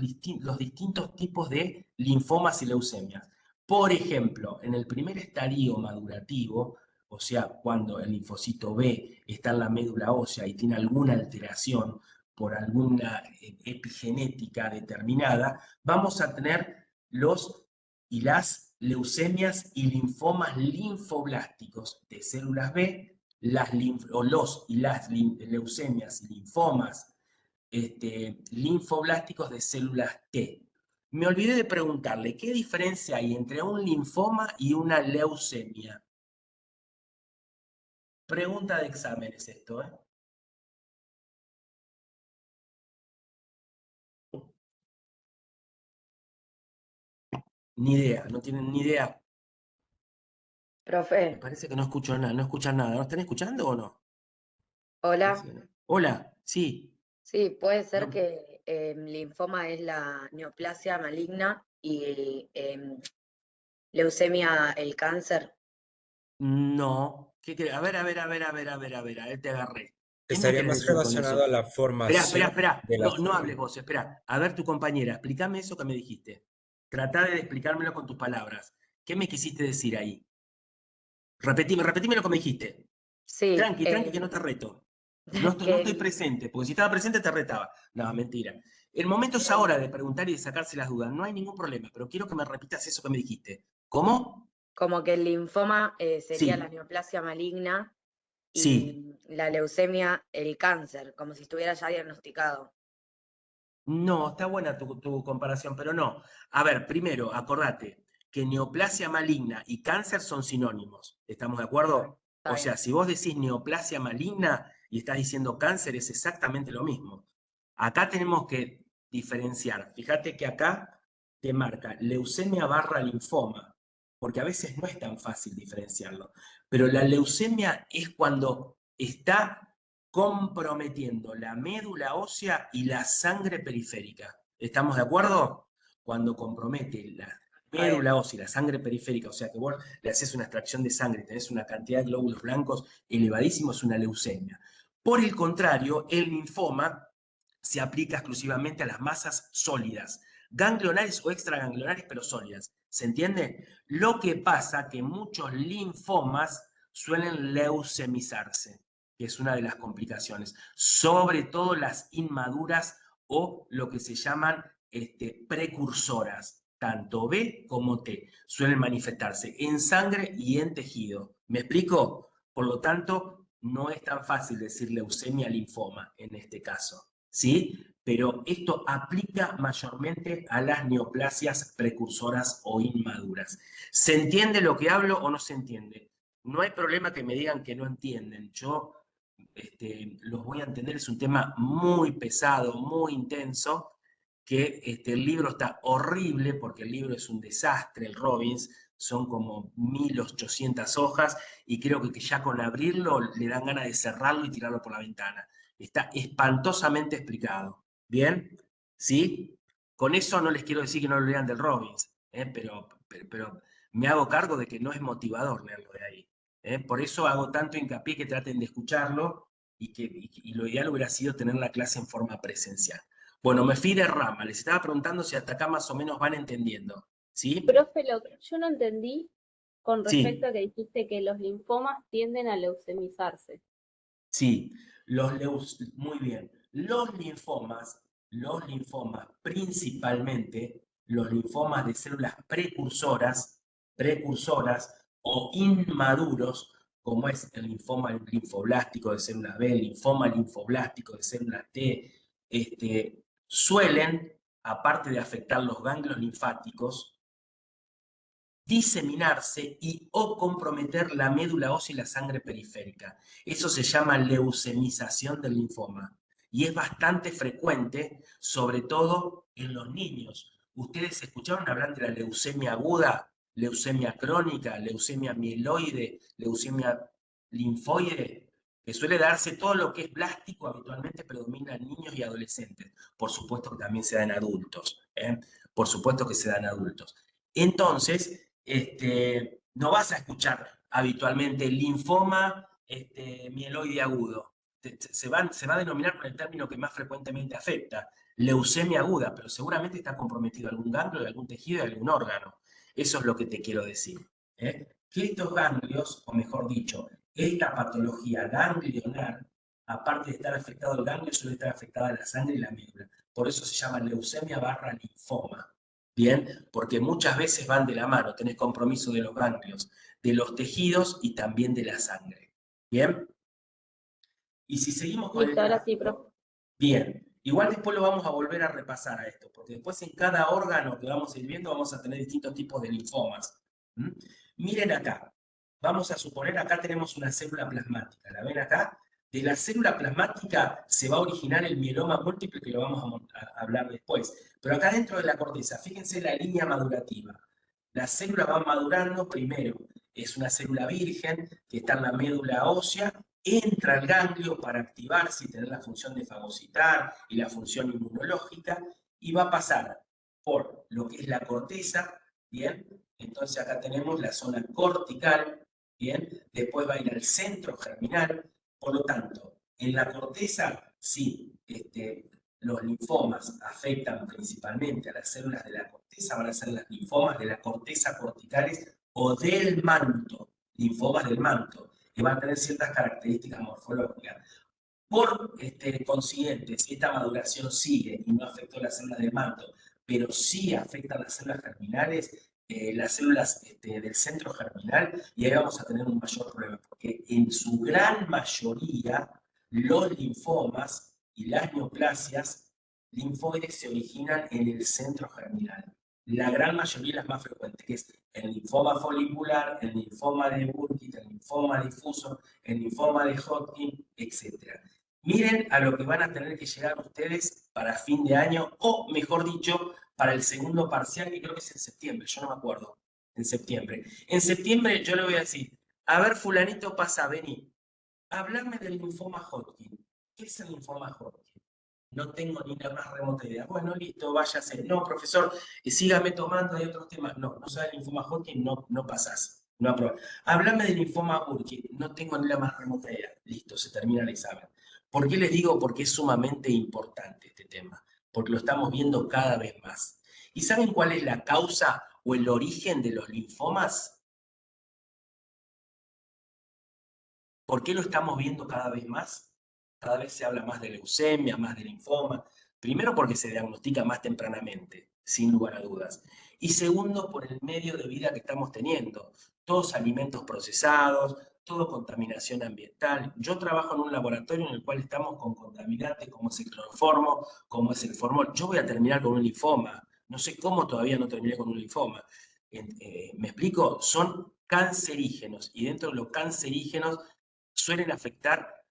distintos tipos de linfomas y leucemias. Por ejemplo, en el primer estadio madurativo, o sea, cuando el linfocito B está en la médula ósea y tiene alguna alteración por alguna epigenética determinada, vamos a tener los y las leucemias y linfomas linfoblásticos de células B, los y las leucemias y linfomas linfoblásticos de células T. Me olvidé de preguntarle, ¿qué diferencia hay entre un linfoma y una leucemia? Pregunta de exámenes esto, ¿eh? Ni idea, no tienen ni idea. Me Profe, parece que no escucho nada, no escuchan nada. ¿No están escuchando o no? Parece hola. que no. Hola, sí. Sí, puede ser No, que linfoma es la neoplasia maligna y leucemia el cáncer. no. A ver, te agarré. ¿Qué me Estaría querés más decir con relacionado eso? a la formación Espera, de la no hables célula. vos, espera. A ver, tu compañera, explícame eso que me dijiste. Tratá de explicármelo con tus palabras. ¿Qué me quisiste decir ahí? Repetime lo que me dijiste. Sí, Tranqui, que no te reto. No que estoy presente, porque si estaba presente te retaba. No, mentira. El momento es ahora de preguntar y de sacarse las dudas. No hay ningún problema, pero quiero que me repitas eso que me dijiste. ¿Cómo? como que el linfoma sería la Sí, neoplasia maligna sí. y la leucemia el cáncer, como si estuviera ya diagnosticado. No, está buena tu comparación, pero no. A ver, primero, acordate que neoplasia maligna y cáncer son sinónimos. ¿Estamos de acuerdo? Está O bien. sea, si vos decís neoplasia maligna y estás diciendo cáncer, es exactamente lo mismo. Acá tenemos que diferenciar. Fíjate que acá te marca leucemia barra linfoma, porque a veces no es tan fácil diferenciarlo. Pero la leucemia es cuando está comprometiendo la médula ósea y la sangre periférica. ¿Estamos de acuerdo? Cuando compromete la Está bien. médula ósea y la sangre periférica, o sea que vos le haces una extracción de sangre y tenés una cantidad de glóbulos blancos elevadísimo, es una leucemia. Por el contrario, el linfoma se aplica exclusivamente a las masas sólidas, ganglionares o extraganglionares, pero sólidas. ¿Se entiende? Lo que pasa que muchos linfomas suelen leucemizarse, que es una de las complicaciones, sobre todo las inmaduras o lo que se llaman precursoras, tanto B como T, suelen manifestarse en sangre y en tejido. ¿Me explico? Por lo tanto, no es tan fácil decir leucemia linfoma en este caso, ¿sí? Pero esto aplica mayormente a las neoplasias precursoras o inmaduras. ¿Se entiende lo que hablo o no se entiende? No hay problema que me digan que no entienden. Yo los voy a entender, es un tema muy pesado, muy intenso, que el libro está horrible, porque el libro es un desastre, el Robbins, son como 1800 hojas, y creo que ya con abrirlo le dan ganas de cerrarlo y tirarlo por la ventana. Está espantosamente explicado. ¿Bien? ¿Sí? Con eso no les quiero decir que no lo lean del Robbins, pero me hago cargo de que no es motivador leerlo de ahí. Por eso hago tanto hincapié que traten de escucharlo y lo ideal hubiera sido tener la clase en forma presencial. Bueno, me fui de rama, les estaba preguntando si hasta acá más o menos van entendiendo. ¿Sí? Profe, lo que yo no entendí con respecto Sí, a que dijiste que los linfomas tienden a leucemizarse. sí. Muy bien. Los linfomas, principalmente los linfomas de células precursoras o inmaduros, como es el linfoma linfoblástico de células B, el linfoma linfoblástico de células T, suelen, aparte de afectar los ganglios linfáticos, diseminarse y o comprometer la médula ósea y la sangre periférica. Eso se llama leucemización del linfoma y es bastante frecuente, sobre todo en los niños. ¿Ustedes escucharon hablar de la leucemia aguda, leucemia crónica, leucemia mieloide, leucemia linfoide? Que suele darse todo lo que es plástico, habitualmente predomina en niños y adolescentes. Por supuesto que también se da en adultos. Por supuesto que se da en adultos. Entonces, no vas a escuchar habitualmente linfoma mieloide agudo. Se va a denominar con el término que más frecuentemente afecta, leucemia aguda, pero seguramente está comprometido algún ganglio de algún tejido de algún órgano. Eso es lo que te quiero decir. Que estos ganglios, o mejor dicho, esta patología ganglionar, aparte de estar afectado el ganglio, suele estar afectada la sangre y la médula. Por eso se llama leucemia barra linfoma. Bien, porque muchas veces van de la mano, tenés compromiso de los ganglios, de los tejidos y también de la sangre. Bien, y si seguimos con el Listo, ahora sí, profe. gráfico, bien, igual después lo vamos a volver a repasar a esto, porque después en cada órgano que vamos a ir viendo vamos a tener distintos tipos de linfomas. ¿Mm? Miren acá, vamos a suponer, acá tenemos una célula plasmática, ¿la ven acá? De la célula plasmática se va a originar el mieloma múltiple, que lo vamos a hablar después. Pero acá dentro de la corteza, fíjense la línea madurativa. La célula va madurando primero, es una célula virgen que está en la médula ósea, entra al ganglio para activarse y tener la función de fagocitar y la función inmunológica, y va a pasar por lo que es la corteza, ¿bien? Entonces acá tenemos la zona cortical, ¿bien? Después va a ir al centro germinal, por lo tanto, En la corteza, sí, los linfomas afectan principalmente a las células de la corteza, van a ser las linfomas de la corteza corticales o del manto, linfomas del manto, que van a tener ciertas características morfológicas. Por consiguiente, si esta maduración sigue y no afectó las células del manto, pero sí afecta las células germinales, las células del centro germinal, y ahí vamos a tener un mayor problema, porque en su gran mayoría los linfomas y las neoplasias linfoides se originan en el centro germinal. La gran mayoría, las más frecuentes, que es el linfoma folicular, el linfoma de Burkitt, el linfoma difuso, el linfoma de Hodgkin, etc. Miren a lo que van a tener que llegar ustedes para fin de año, o mejor dicho, para el segundo parcial, que creo que es en septiembre, yo no me acuerdo, en septiembre. En septiembre yo le voy a decir, a ver, fulanito pasa, vení, háblame del linfoma Hodgkin. ¿Qué es el linfoma Hodgkin? No tengo ni la más remota idea. Bueno, listo, váyase. No, profesor, sígame tomando de otros temas. No, no sabes el linfoma Hodgkin, no pasás. No aprobás. Háblame del linfoma Burkitt. No tengo ni la más remota idea. Listo, se termina el examen. ¿Por qué les digo? Porque es sumamente importante este tema. Porque lo estamos viendo cada vez más. ¿Y saben cuál es la causa o el origen de los linfomas? ¿Por qué lo estamos viendo cada vez más? Cada vez se habla más de leucemia, más de linfoma. Primero porque se diagnostica más tempranamente, sin lugar a dudas. Y segundo, por el medio de vida que estamos teniendo. Todos alimentos procesados, todo contaminación ambiental. Yo trabajo en un laboratorio en el cual estamos con contaminantes como es el cloroformo, como es el formol. Yo voy a terminar con un linfoma. No sé cómo todavía no terminé con un linfoma. ¿Me explico? Son cancerígenos y dentro de los cancerígenos suelen afectar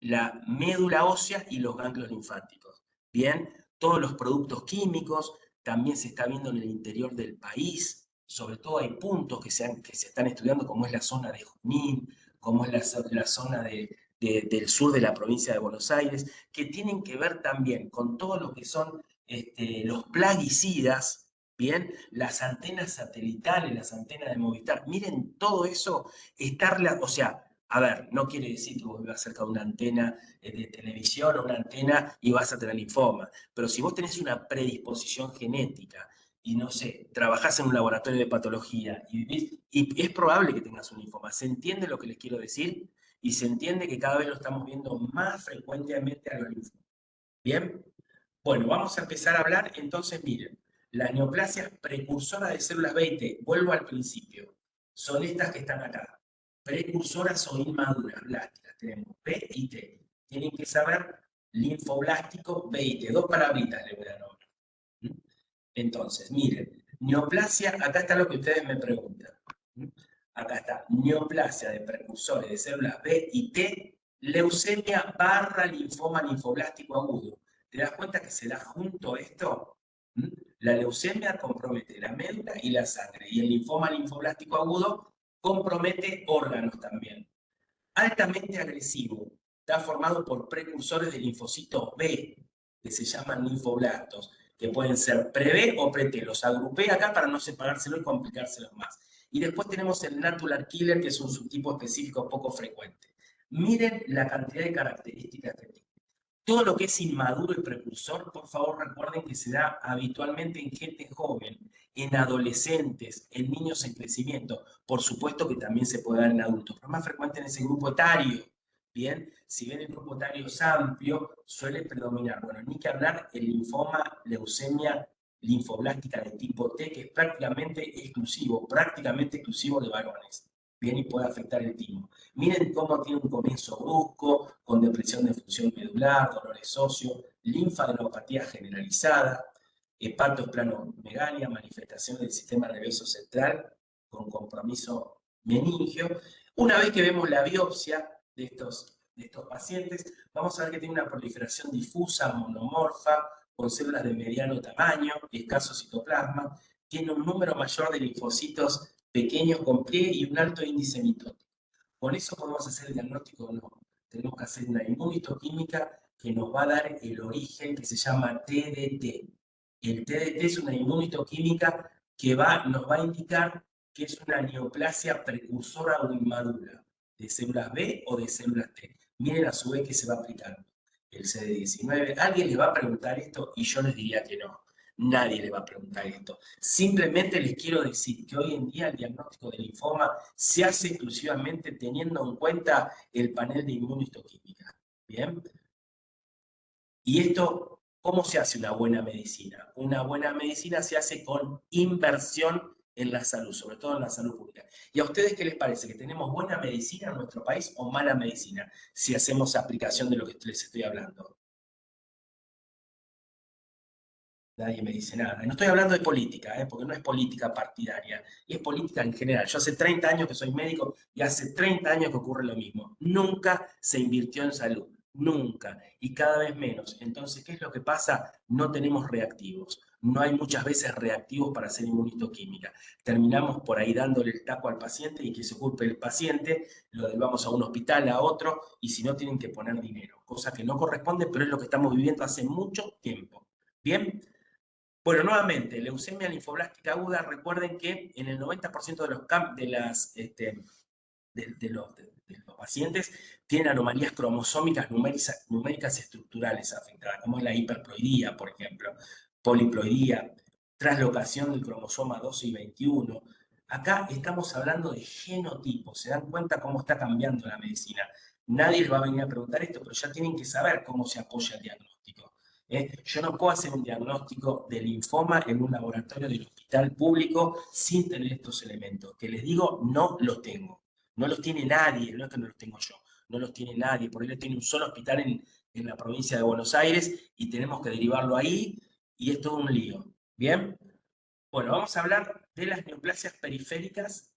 la médula ósea y los ganglios linfáticos. Bien, todos los productos químicos, también se está viendo en el interior del país, sobre todo hay puntos que se están estudiando, como es la zona de Junín, como es la zona del sur de la provincia de Buenos Aires, que tienen que ver también con todo lo que son los plaguicidas, bien, las antenas satelitales, las antenas de Movistar. Miren, todo eso está, o sea, a ver, no quiere decir que vos vivas cerca de una antena de televisión o una antena y vas a tener linfoma, pero si vos tenés una predisposición genética y no sé, trabajás en un laboratorio de patología y vivís, y es probable que tengas un linfoma. ¿Se entiende lo que les quiero decir? Y se entiende que cada vez lo estamos viendo más frecuentemente a los linfomas. ¿Bien? Bueno, vamos a empezar a hablar, entonces miren, las neoplasias precursoras de células B y T, vuelvo al principio, son estas que están acá, precursoras o inmaduras blásticas, tenemos B y T, tienen que saber linfoblástico B y T, dos palabritas le voy a nombrar. Entonces, miren, neoplasia, acá está lo que ustedes me preguntan, acá está, neoplasia de precursores de células B y T, leucemia barra linfoma linfoblástico agudo. ¿Te das cuenta que se da junto esto? La leucemia compromete la médula y la sangre, y el linfoma linfoblástico agudo compromete órganos también. Altamente agresivo, está formado por precursores de linfocitos B, que se llaman linfoblastos, que pueden ser pre-B o pre-T. Los agrupé acá para no separárselo y complicárselo más. Y después tenemos el natural killer, que es un subtipo específico poco frecuente. Miren la cantidad de características que tiene. Todo lo que es inmaduro y precursor, por favor recuerden que se da habitualmente en gente joven, en adolescentes, en niños en crecimiento. Por supuesto que también se puede dar en adultos, pero es más frecuente en ese grupo etario. Bien, si bien el grupo etario es amplio, suele predominar, bueno, ni que hablar el linfoma, leucemia linfoblástica de tipo T, que es prácticamente exclusivo de varones. Bien, y puede afectar el timo. Miren cómo tiene un comienzo brusco, con depresión de función medular, dolores óseos, linfadenopatía generalizada, hepatoesplanomegalia, manifestación del sistema nervioso central con compromiso meningio. Una vez que vemos la biopsia de estos pacientes, vamos a ver que tiene una proliferación difusa, monomorfa, con células de mediano tamaño, escaso citoplasma, tiene un número mayor de linfocitos pequeños con pliegue y un alto índice mitótico. Con eso podemos hacer el diagnóstico o no. Tenemos que hacer una inmunohistoquímica que nos va a dar el origen que se llama TDT. El TDT es una inmunohistoquímica que nos va a indicar que es una neoplasia precursora o inmadura de células B o de células T. miren a su vez que se va aplicando el CD19. ¿Alguien les va a preguntar esto? Y yo les diría que no. Nadie le va a preguntar esto. Simplemente les quiero decir que hoy en día el diagnóstico del linfoma se hace exclusivamente teniendo en cuenta el panel de inmunohistoquímica. ¿Bien? Y esto, ¿cómo se hace una buena medicina? Una buena medicina se hace con inversión en la salud, sobre todo en la salud pública. ¿Y a ustedes qué les parece? ¿Que tenemos buena medicina en nuestro país o mala medicina si hacemos aplicación de lo que les estoy hablando? Nadie me dice nada. No estoy hablando de política, porque no es política partidaria, es política en general. Yo hace 30 años que soy médico y hace 30 años que ocurre lo mismo. Nunca se invirtió en salud, nunca, y cada vez menos. Entonces, ¿qué es lo que pasa? No tenemos reactivos. No hay muchas veces reactivos para hacer inmunistoquímica. Terminamos por ahí dándole el taco al paciente y que se ocupe el paciente, lo llevamos a un hospital, a otro, y si no tienen que poner dinero, cosa que no corresponde, pero es lo que estamos viviendo hace mucho tiempo. ¿Bien? Bueno, nuevamente, leucemia linfoblástica aguda, recuerden que en el 90% de los pacientes tienen anomalías cromosómicas numéricas estructurales afectadas, como es la hiperploidía, por ejemplo, poliploidía, traslocación del cromosoma 12 y 21. Acá estamos hablando de genotipos, ¿se dan cuenta cómo está cambiando la medicina? Nadie les va a venir a preguntar esto, pero ya tienen que saber cómo se apoya el diagnóstico. Yo no puedo hacer un diagnóstico de linfoma en un laboratorio del hospital público sin tener estos elementos. Que les digo, no los tengo. No los tiene nadie, no es que no los tengo yo. No los tiene nadie, por ello tiene un solo hospital en la provincia de Buenos Aires y tenemos que derivarlo ahí y es todo un lío. ¿Bien? Bueno, vamos a hablar de las neoplasias periféricas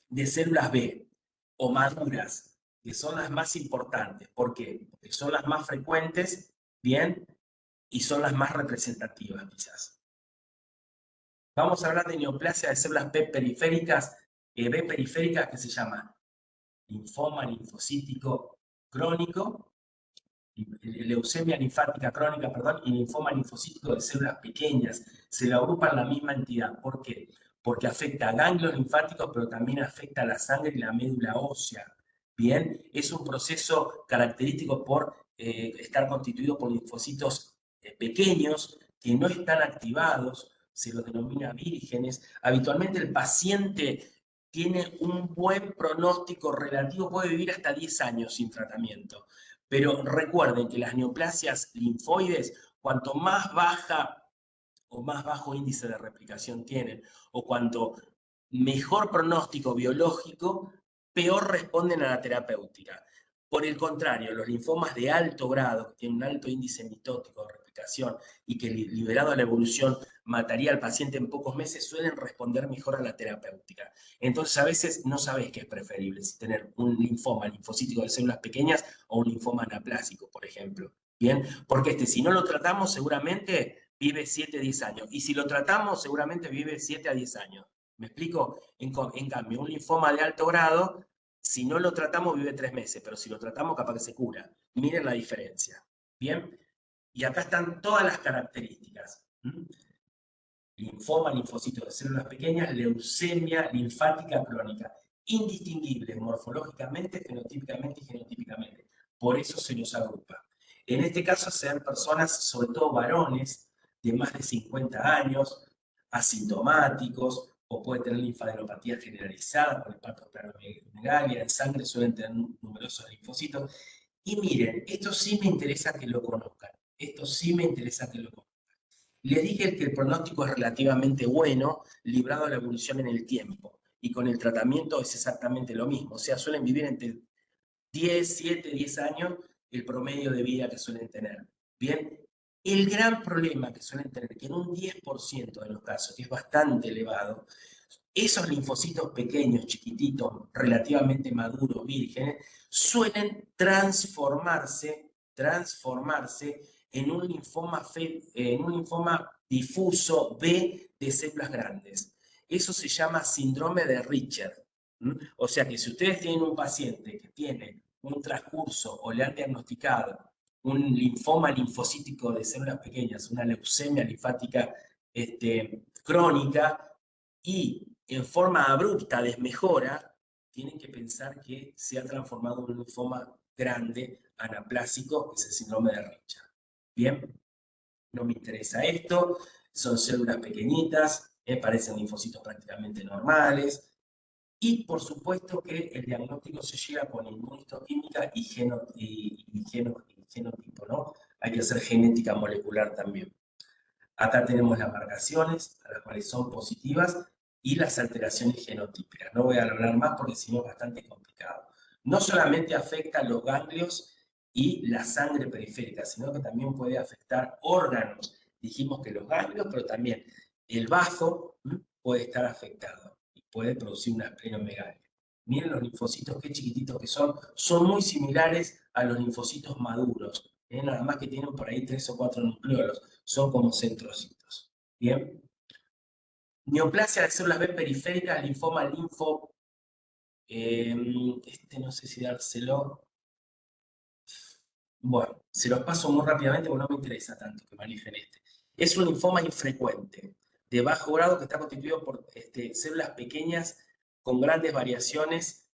de células B o maduras, que son las más importantes. ¿Por qué? Porque son las más frecuentes, ¿bien? Y son las más representativas, quizás. Vamos a hablar de neoplasia de células B periféricas que se llama linfoma linfocítico crónico, leucemia linfática crónica, perdón, y linfoma linfocítico de células pequeñas. Se lo agrupan en la misma entidad. ¿Por qué? Porque afecta a ganglios linfáticos, pero también afecta a la sangre y la médula ósea. Bien, es un proceso característico por estar constituido por linfocitos pequeños que no están activados, se los denomina vírgenes. Habitualmente el paciente tiene un buen pronóstico relativo, puede vivir hasta 10 años sin tratamiento. Pero recuerden que las neoplasias linfoides, cuanto más baja o más bajo índice de replicación tienen, o cuanto mejor pronóstico biológico, peor responden a la terapéutica. Por el contrario, los linfomas de alto grado, que tienen un alto índice mitótico de replicación y que liberado a la evolución mataría al paciente en pocos meses, suelen responder mejor a la terapéutica. Entonces a veces no sabes qué es preferible, si tener un linfoma linfocítico de células pequeñas o un linfoma anaplásico, por ejemplo. ¿Bien? Porque si no lo tratamos, seguramente vive 7 a 10 años. Y si lo tratamos, seguramente vive 7 a 10 años. ¿Me explico? En cambio, un linfoma de alto grado, si no lo tratamos, vive 3 meses, pero si lo tratamos, capaz que se cura. Miren la diferencia. ¿Bien? Y acá están todas las características. Linfoma, linfocitos de células pequeñas, leucemia linfática crónica. Indistinguibles morfológicamente, fenotípicamente y genotípicamente. Por eso se los agrupa. En este caso, sean personas, sobre todo varones, de más de 50 años, asintomáticos, o puede tener linfadenopatía generalizada por el hepatosplenomegalia, en sangre suelen tener numerosos linfocitos. Y miren, esto sí me interesa que lo conozcan. Esto sí me interesa que lo conozcan. Les dije que el pronóstico es relativamente bueno, librado a la evolución en el tiempo. Y con el tratamiento es exactamente lo mismo. O sea, suelen vivir entre 10, 7, 10 años el promedio de vida que suelen tener. Bien, el gran problema que suelen tener, que en un 10% de los casos, que es bastante elevado, esos linfocitos pequeños, chiquititos, relativamente maduros, vírgenes, suelen transformarse en un linfoma difuso B de células grandes. Eso se llama síndrome de Richter. O sea que si ustedes tienen un paciente que tiene un transcurso o le han diagnosticado un linfoma linfocítico de células pequeñas, una leucemia linfática crónica, y en forma abrupta desmejora, tienen que pensar que se ha transformado en un linfoma grande anaplásico, que es el síndrome de Richard. Bien, no me interesa esto, son células pequeñitas, parecen linfocitos prácticamente normales, y por supuesto que el diagnóstico se llega con inmunohistoquímica y genotipo, ¿no? Hay que hacer genética molecular también. Acá tenemos las marcaciones, a las cuales son positivas, y las alteraciones genotípicas. No voy a hablar más porque si no es bastante complicado. No solamente afecta los ganglios y la sangre periférica, sino que también puede afectar órganos. Dijimos que los ganglios, pero también el bazo puede estar afectado y puede producir una esplenomegalia. Miren los linfocitos, qué chiquititos que son muy similares a los linfocitos maduros, nada más que tienen por ahí 3 o 4 nucleolos, son como centrocitos. Bien. Neoplasia de células B periféricas, linfoma linfo, no sé si dárselo. Bueno, se los paso muy rápidamente porque no me interesa tanto que manejen este. Es un linfoma infrecuente, de bajo grado, que está constituido por células pequeñas con grandes variaciones,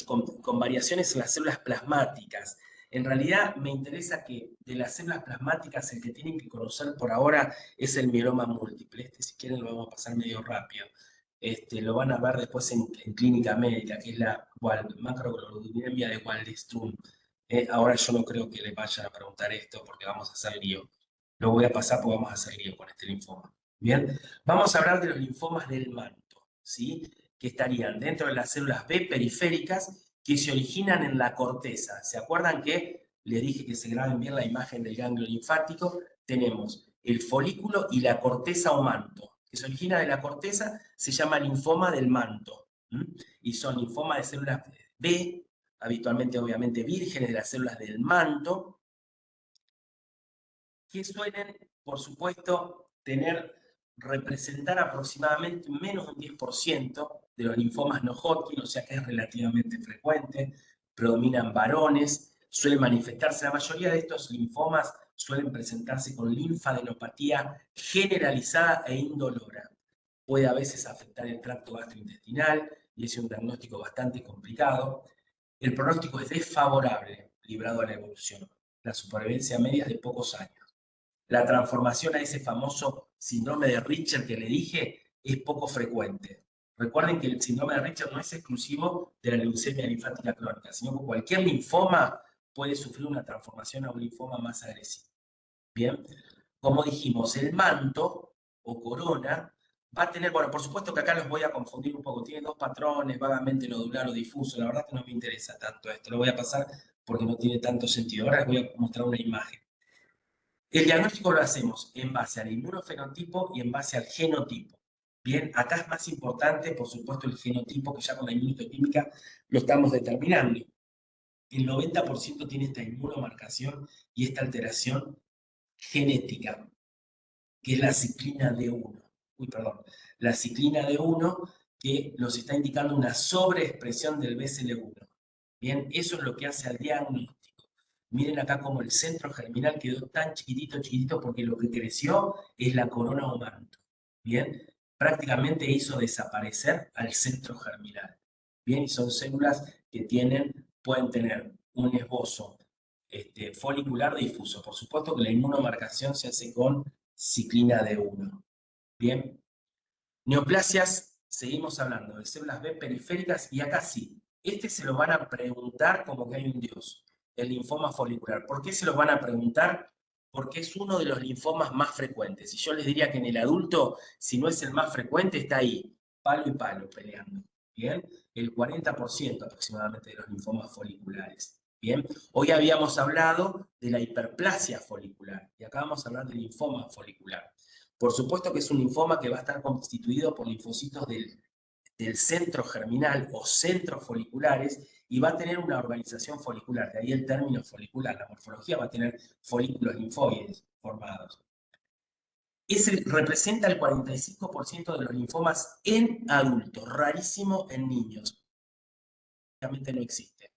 con variaciones en las células plasmáticas. En realidad me interesa que de las células plasmáticas el que tienen que conocer por ahora es el mieloma múltiple. Si quieren lo vamos a pasar medio rápido. Lo van a ver después en clínica médica, que es la macroglobulinemia de Waldenström. Ahora yo no creo que le vayan a preguntar esto porque vamos a hacer lío. Lo voy a pasar porque vamos a hacer lío con este linfoma. Bien, vamos a hablar de los linfomas del manto, ¿sí? Que estarían dentro de las células B periféricas que se originan en la corteza. ¿Se acuerdan que les dije que se graben bien la imagen del ganglio linfático? Tenemos el folículo y la corteza o manto. Que se origina de la corteza se llama linfoma del manto. Y son linfomas de células B, habitualmente obviamente vírgenes de las células del manto, que suelen, por supuesto, representar aproximadamente menos de un 10% de los linfomas no Hodgkin, o sea que es relativamente frecuente, predominan varones, suelen manifestarse, la mayoría de estos linfomas suelen presentarse con linfadenopatía generalizada e indolora. Puede a veces afectar el tracto gastrointestinal y es un diagnóstico bastante complicado. El pronóstico es desfavorable, librado a la evolución. La supervivencia media es de pocos años. La transformación a ese famoso síndrome de Richard que le dije es poco frecuente. Recuerden que el síndrome de Richard no es exclusivo de la leucemia linfática crónica, sino que cualquier linfoma puede sufrir una transformación a un linfoma más agresivo. Bien, como dijimos, el manto o corona va a tener, bueno, por supuesto que acá los voy a confundir un poco, tiene dos patrones, vagamente nodular o difuso, la verdad que no me interesa tanto esto, lo voy a pasar porque no tiene tanto sentido. Ahora les voy a mostrar una imagen. El diagnóstico lo hacemos en base al inmunofenotipo y en base al genotipo. Bien, acá es más importante, por supuesto, el genotipo, que ya con la inmunohistoquímica lo estamos determinando. El 90% tiene esta inmunomarcación y esta alteración genética, que es la ciclina D1. La ciclina D1 que nos está indicando una sobreexpresión del BCL1. Bien, eso es lo que hace al diagnóstico. Miren acá como el centro germinal quedó tan chiquitito, porque lo que creció es la corona o manto. Bien, prácticamente hizo desaparecer al centro germinal. Bien, y son células que pueden tener un esbozo folicular difuso. Por supuesto que la inmunomarcación se hace con ciclina D1. Bien, neoplasias, seguimos hablando de células B periféricas, y acá sí, se lo van a preguntar como que hay un Dios, el linfoma folicular. ¿Por qué se lo van a preguntar? Porque es uno de los linfomas más frecuentes. Y yo les diría que en el adulto, si no es el más frecuente, está ahí, palo y palo peleando. Bien, el 40% aproximadamente de los linfomas foliculares. Bien, hoy habíamos hablado de la hiperplasia folicular y acá vamos a hablar del linfoma folicular. Por supuesto que es un linfoma que va a estar constituido por linfocitos del centro germinal o centros foliculares y va a tener una organización folicular, de ahí el término folicular. La morfología va a tener folículos linfoides formados. Representa el 45% de los linfomas en adultos, rarísimo en niños. Realmente no existe.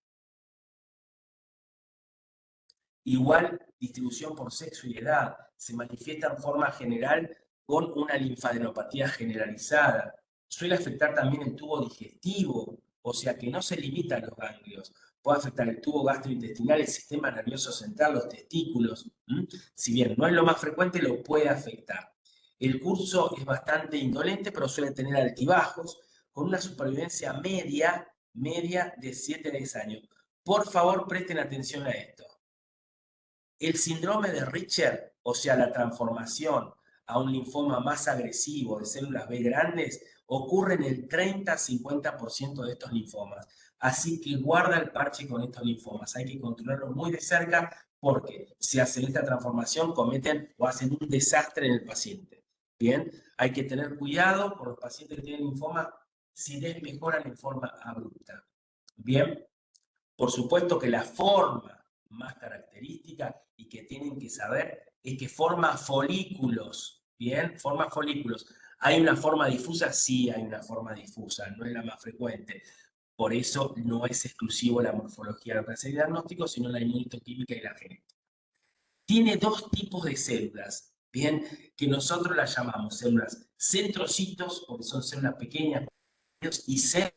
Igual distribución por sexo y edad, se manifiesta en forma general con una linfadenopatía generalizada. Suele afectar también el tubo digestivo, o sea que no se limita a los ganglios. puede afectar el tubo gastrointestinal, el sistema nervioso central, los testículos. Si bien no es lo más frecuente, lo puede afectar. El curso es bastante indolente, pero suele tener altibajos, con una supervivencia media de 7 a 10 años. Por favor, presten atención a esto. El síndrome de Richter, o sea, la transformación a un linfoma más agresivo de células B grandes, ocurre en el 30-50% de estos linfomas. Así que guarda el parche con estos linfomas. Hay que controlarlos muy de cerca porque si hacen esta transformación cometen o hacen un desastre en el paciente. Bien, hay que tener cuidado con los pacientes que tienen linfoma si desmejoran en forma abrupta. Bien, por supuesto que la forma más característica y que tienen que saber es que forma folículos, ¿bien? Forma folículos. ¿Hay una forma difusa? Sí, hay una forma difusa, no es la más frecuente. Por eso no es exclusivo la morfología de el diagnóstico, sino la inmunitoquímica y la genética. Tiene dos tipos de células, ¿bien? Que nosotros las llamamos células centrocitos, porque son células pequeñas, y células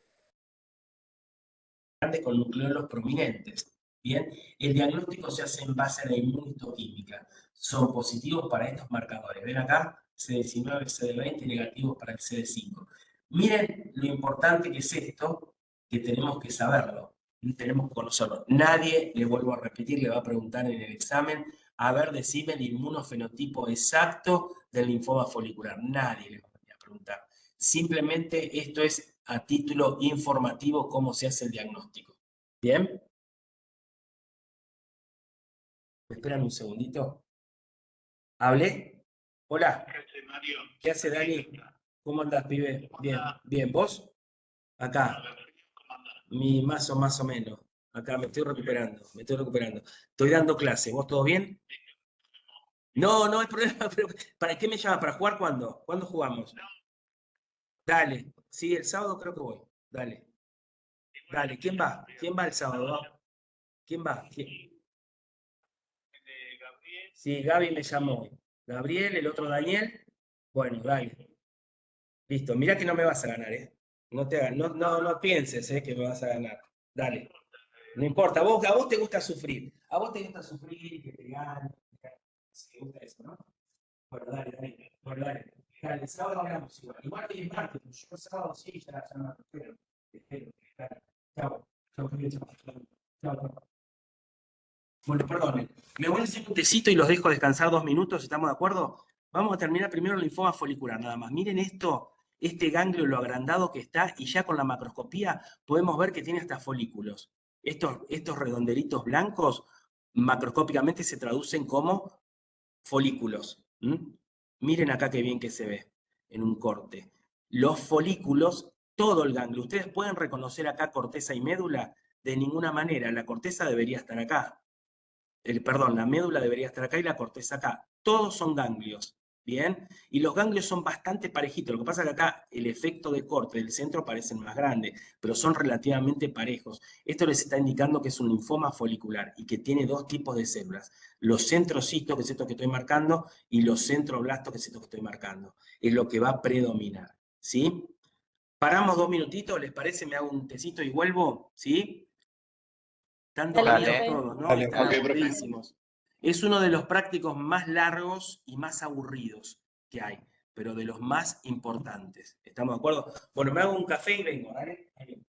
con nucleolos prominentes. Bien, el diagnóstico se hace en base a la inmunitoquímica. Son positivos para estos marcadores. Ven acá, CD19, CD20 y negativos para el CD5. Miren lo importante que es esto, que tenemos que saberlo, tenemos que conocerlo. Nadie, le vuelvo a repetir, le va a preguntar en el examen, a ver, decime el inmunofenotipo exacto del linfoma folicular. Nadie le va a preguntar. Simplemente esto es a título informativo cómo se hace el diagnóstico. ¿Bien? ¿Me esperan un segundito? ¿Hablé? Hola. ¿Qué hace Dani? ¿Cómo andás, pibe? Bien. Bien, ¿vos? Acá. Más o menos. Acá me estoy recuperando, Estoy dando clase. ¿Vos todo bien? No, no hay problema. Pero, ¿para qué me llamas? ¿Para jugar cuándo? ¿Cuándo jugamos? Dale. Sí, el sábado creo que voy. Dale. Dale. ¿Quién va? ¿Quién va el sábado? ¿Quién va? Sí, Gaby me llamó. Gabriel, el otro Daniel. Bueno, dale. Listo. Mirá que no me vas a ganar, ¿eh? No pienses, que me vas a ganar. Dale. No importa. A vos te gusta sufrir. A vos te gusta sufrir y que te ganen. Si te gusta eso, ¿no? Bueno, dale. Bueno, dale. Dale, el sábado hablamos igual. Igual que el martes. Yo el sábado sí, ya no te espero. Te espero. Dale. Chao. Chao, chao. Bueno, perdón, me voy a hacer un tecito y los dejo descansar 2 minutos, ¿estamos de acuerdo? Vamos a terminar primero el linfoma folicular, nada más. Miren esto, este ganglio, lo agrandado que está, y ya con la macroscopía podemos ver que tiene hasta folículos. Estos redondelitos blancos, macroscópicamente se traducen como folículos. Miren acá qué bien que se ve en un corte. Los folículos, todo el ganglio. ¿Ustedes pueden reconocer acá corteza y médula? De ninguna manera, la corteza debería estar acá. Perdón, la médula debería estar acá y la corteza acá. Todos son ganglios, ¿bien? Y los ganglios son bastante parejitos. Lo que pasa es que acá el efecto de corte del centro parecen más grandes, pero son relativamente parejos. Esto les está indicando que es un linfoma folicular y que tiene dos tipos de células. Los centrocitos, que es esto que estoy marcando, y los centroblastos, que es esto que estoy marcando. Es lo que va a predominar, ¿sí? Paramos 2 minutitos, ¿les parece? Me hago un tecito y vuelvo, ¿sí? Están Dale, dormidos profe. todos, ¿no? Dale. Están Ok, profe. aburridísimos. Es uno de los prácticos más largos y más aburridos que hay, pero de los más importantes. ¿Estamos de acuerdo? Bueno, me hago un café y vengo, ¿vale? Ahí vengo.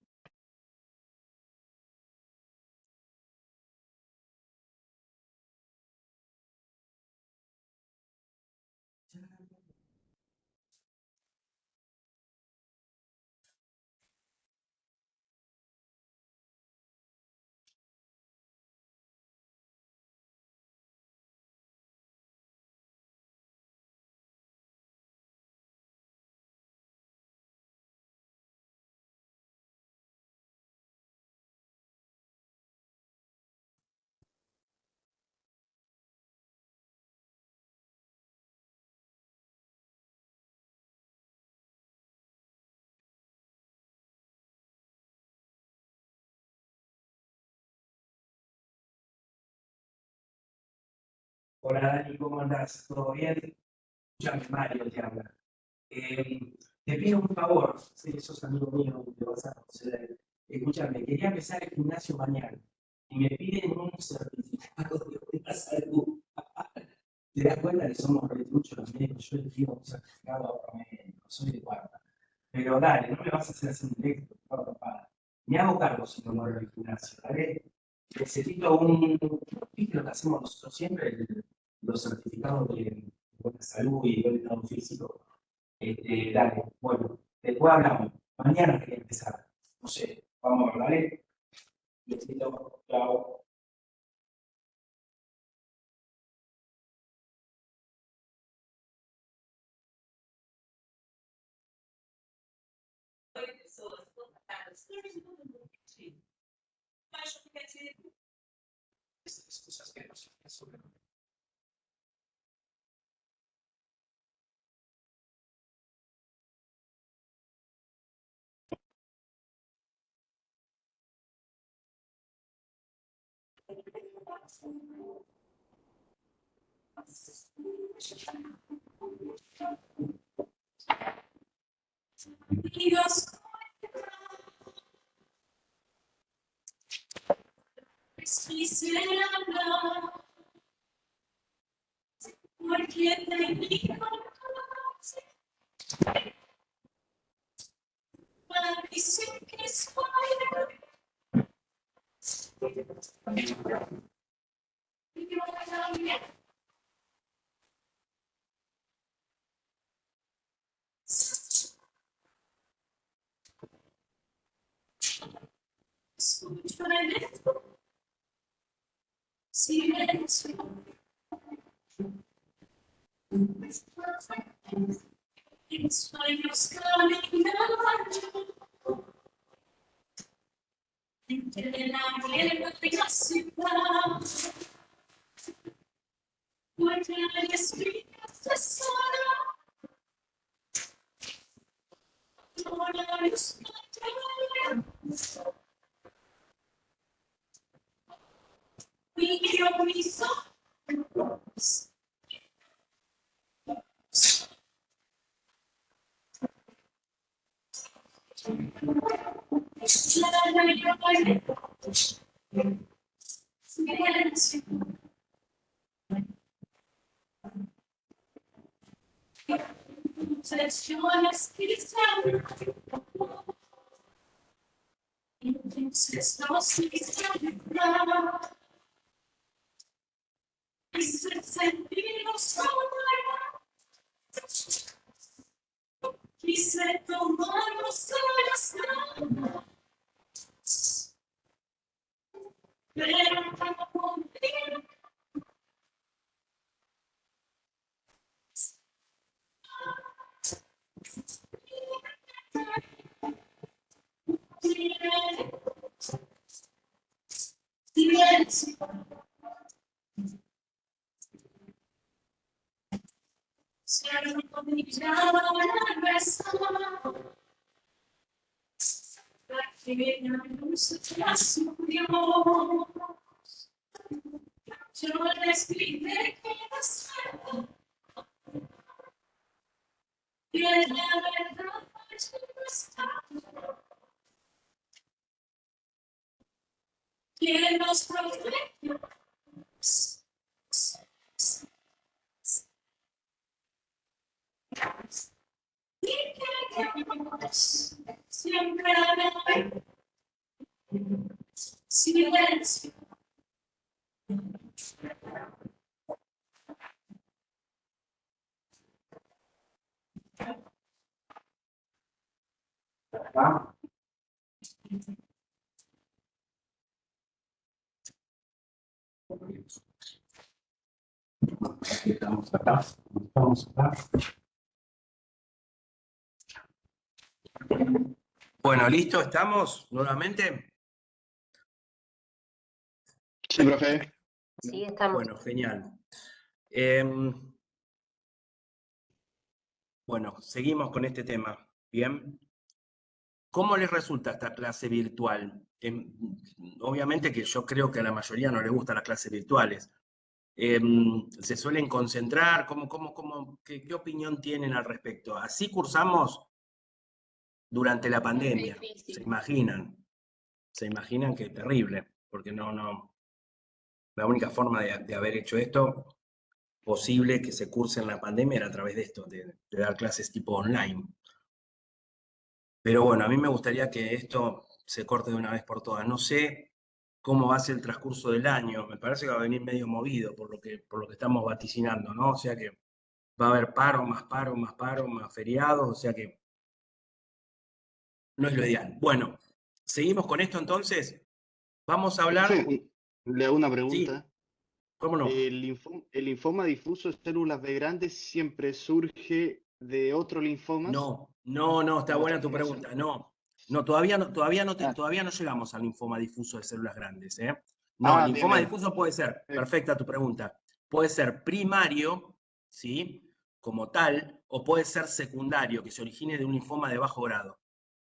Hola Dani, ¿cómo andás? ¿Todo bien? Escuchame, Mario te habla. Te pido un favor, sé que sos amigo mío, te vas a conocer. Escúchame, quería empezar el gimnasio mañana. y me piden un certificado de buena salud. Te das cuenta que somos retruchos los médicos. Yo le pido un certificado a otro médico, soy de cuarta. Pero dale, no me vas a hacer un directo, papá. Me hago cargo si no muero el gimnasio, ¿vale? Necesito ¿viste lo que hacemos nosotros siempre? Los certificados de buena salud y buen estado físico. Dale, bueno, después hablamos. Mañana quería empezar. No sé, vamos a ver, ¿vale? Besito, chao. Estas cosas que no se sobre. Estamos acá. Bueno, ¿listo? ¿Estamos nuevamente? Sí, profe. Sí, estamos. Bueno, genial. Bueno, seguimos con este tema. Bien. ¿Cómo les resulta esta clase virtual? Obviamente que yo creo que a la mayoría no les gustan las clases virtuales. ¿Se suelen concentrar? ¿Qué opinión tienen al respecto? Así cursamos durante la pandemia. Difícil. ¿Se imaginan? ¿Se imaginan qué terrible? porque la única forma de haber hecho esto posible que se curse en la pandemia era a través de esto, de dar clases tipo online. Pero bueno, a mí me gustaría que esto se corte de una vez por todas. No sé cómo va a ser el transcurso del año. Me parece que va a venir medio movido por lo que estamos vaticinando, ¿no? O sea que va a haber paro, más feriados, o sea que no es lo ideal. Bueno, seguimos con esto entonces. Vamos a hablar, Profe, le hago una sí, pregunta. cómo no. ¿El linfoma difuso de células B grandes siempre surge de otros linfomas No, está o buena otra tu formación? pregunta. No, todavía Ah, todavía no llegamos al linfoma difuso de células grandes, ¿eh? No, el bien, linfoma bien. difuso puede ser, Eh, perfecta tu pregunta, puede ser primario, ¿sí? Como tal, o puede ser secundario, que se origine de un linfoma de bajo grado.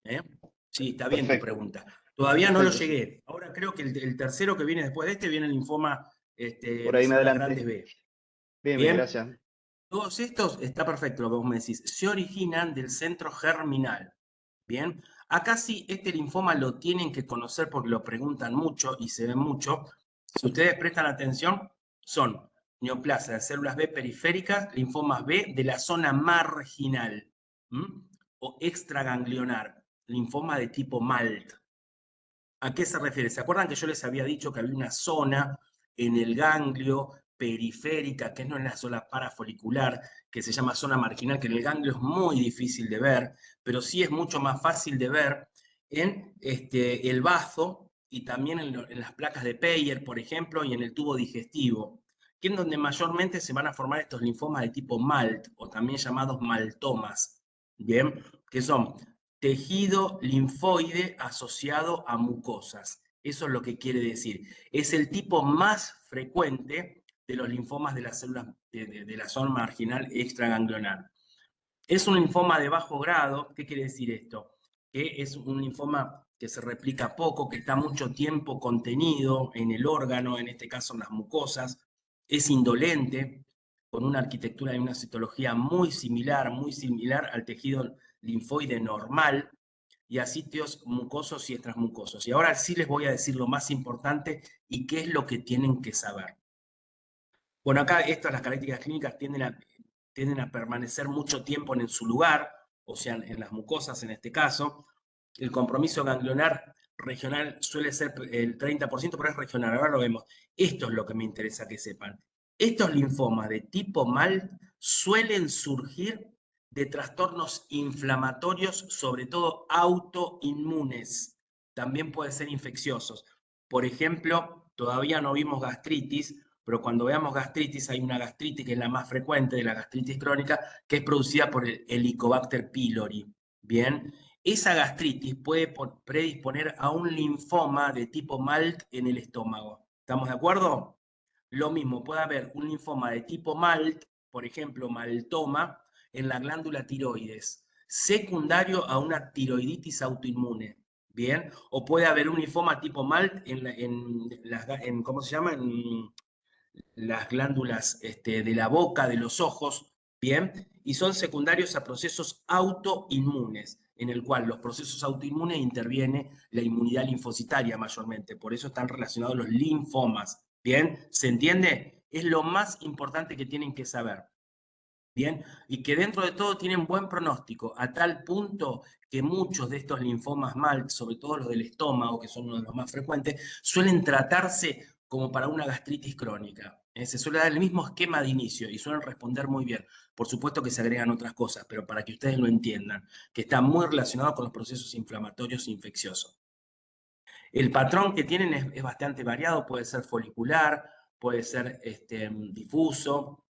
¿Eh? Sí, está bien tu Perfecto, pregunta. Todavía no lo perfecto, sí. llegué. Ahora creo que el tercero que viene después de este viene el linfoma Por de ahí me células grandes adelanté. B. Bien, bien, Bien, gracias. todos estos, está perfecto lo que vos me decís, se originan del centro germinal. Bien, acá sí, este linfoma lo tienen que conocer porque lo preguntan mucho y se ven mucho. Si ustedes prestan atención, son neoplasia de células B periféricas, linfomas B de la zona marginal, ¿m? O extraganglionar, linfoma de tipo MALT. ¿A qué se refiere? ¿Se acuerdan que yo les había dicho que había una zona en el ganglio periférica, que no es la zona parafolicular, que se llama zona marginal, que en el ganglio es muy difícil de ver, pero sí es mucho más fácil de ver en el bazo y también en las placas de Peyer, por ejemplo, y en el tubo digestivo, que es donde mayormente se van a formar estos linfomas de tipo MALT, o también llamados maltomas, ¿bien? Que son tejido linfoide asociado a mucosas. Eso es lo que quiere decir. Es el tipo más frecuente de los linfomas de las células de la zona marginal extraganglionar. Es un linfoma de bajo grado. ¿Qué quiere decir esto? Que es un linfoma que se replica poco, que está mucho tiempo contenido en el órgano, en este caso en las mucosas. Es indolente, con una arquitectura y una citología muy similar al tejido linfoide normal, y a sitios mucosos y extramucosos. Y ahora sí les voy a decir lo más importante y qué es lo que tienen que saber. Bueno, acá estas, las características clínicas tienden a permanecer mucho tiempo en su lugar, o sea, en las mucosas en este caso. El compromiso ganglionar regional suele ser el 30%, pero es regional, ahora lo vemos. Esto es lo que me interesa que sepan. Estos linfomas de tipo MALT suelen surgir de trastornos inflamatorios, sobre todo autoinmunes. También pueden ser infecciosos. Por ejemplo, todavía no vimos gastritis, pero cuando veamos gastritis, hay una gastritis que es la más frecuente de la gastritis crónica, que es producida por el Helicobacter pylori. Bien, esa gastritis puede predisponer a un linfoma de tipo MALT en el estómago. ¿Estamos de acuerdo? Lo mismo, puede haber un linfoma de tipo MALT, por ejemplo, maltoma, en la glándula tiroides, secundario a una tiroiditis autoinmune. Bien, o puede haber un linfoma tipo MALT ¿cómo se llama? En las glándulas de la boca, de los ojos, ¿bien? Y son secundarios a procesos autoinmunes, en el cual los procesos autoinmunes interviene la inmunidad linfocitaria mayormente, por eso están relacionados los linfomas, ¿bien? ¿Se entiende? Es lo más importante que tienen que saber. Bien, y que dentro de todo tienen buen pronóstico, a tal punto que muchos de estos linfomas MALT, sobre todo los del estómago, que son uno de los más frecuentes, suelen tratarse como para una gastritis crónica. Se suele dar el mismo esquema de inicio y suelen responder muy bien. Por supuesto que se agregan otras cosas, pero para que ustedes lo entiendan, que está muy relacionado con los procesos inflamatorios e infecciosos. El patrón que tienen es bastante variado, puede ser folicular, puede ser difuso,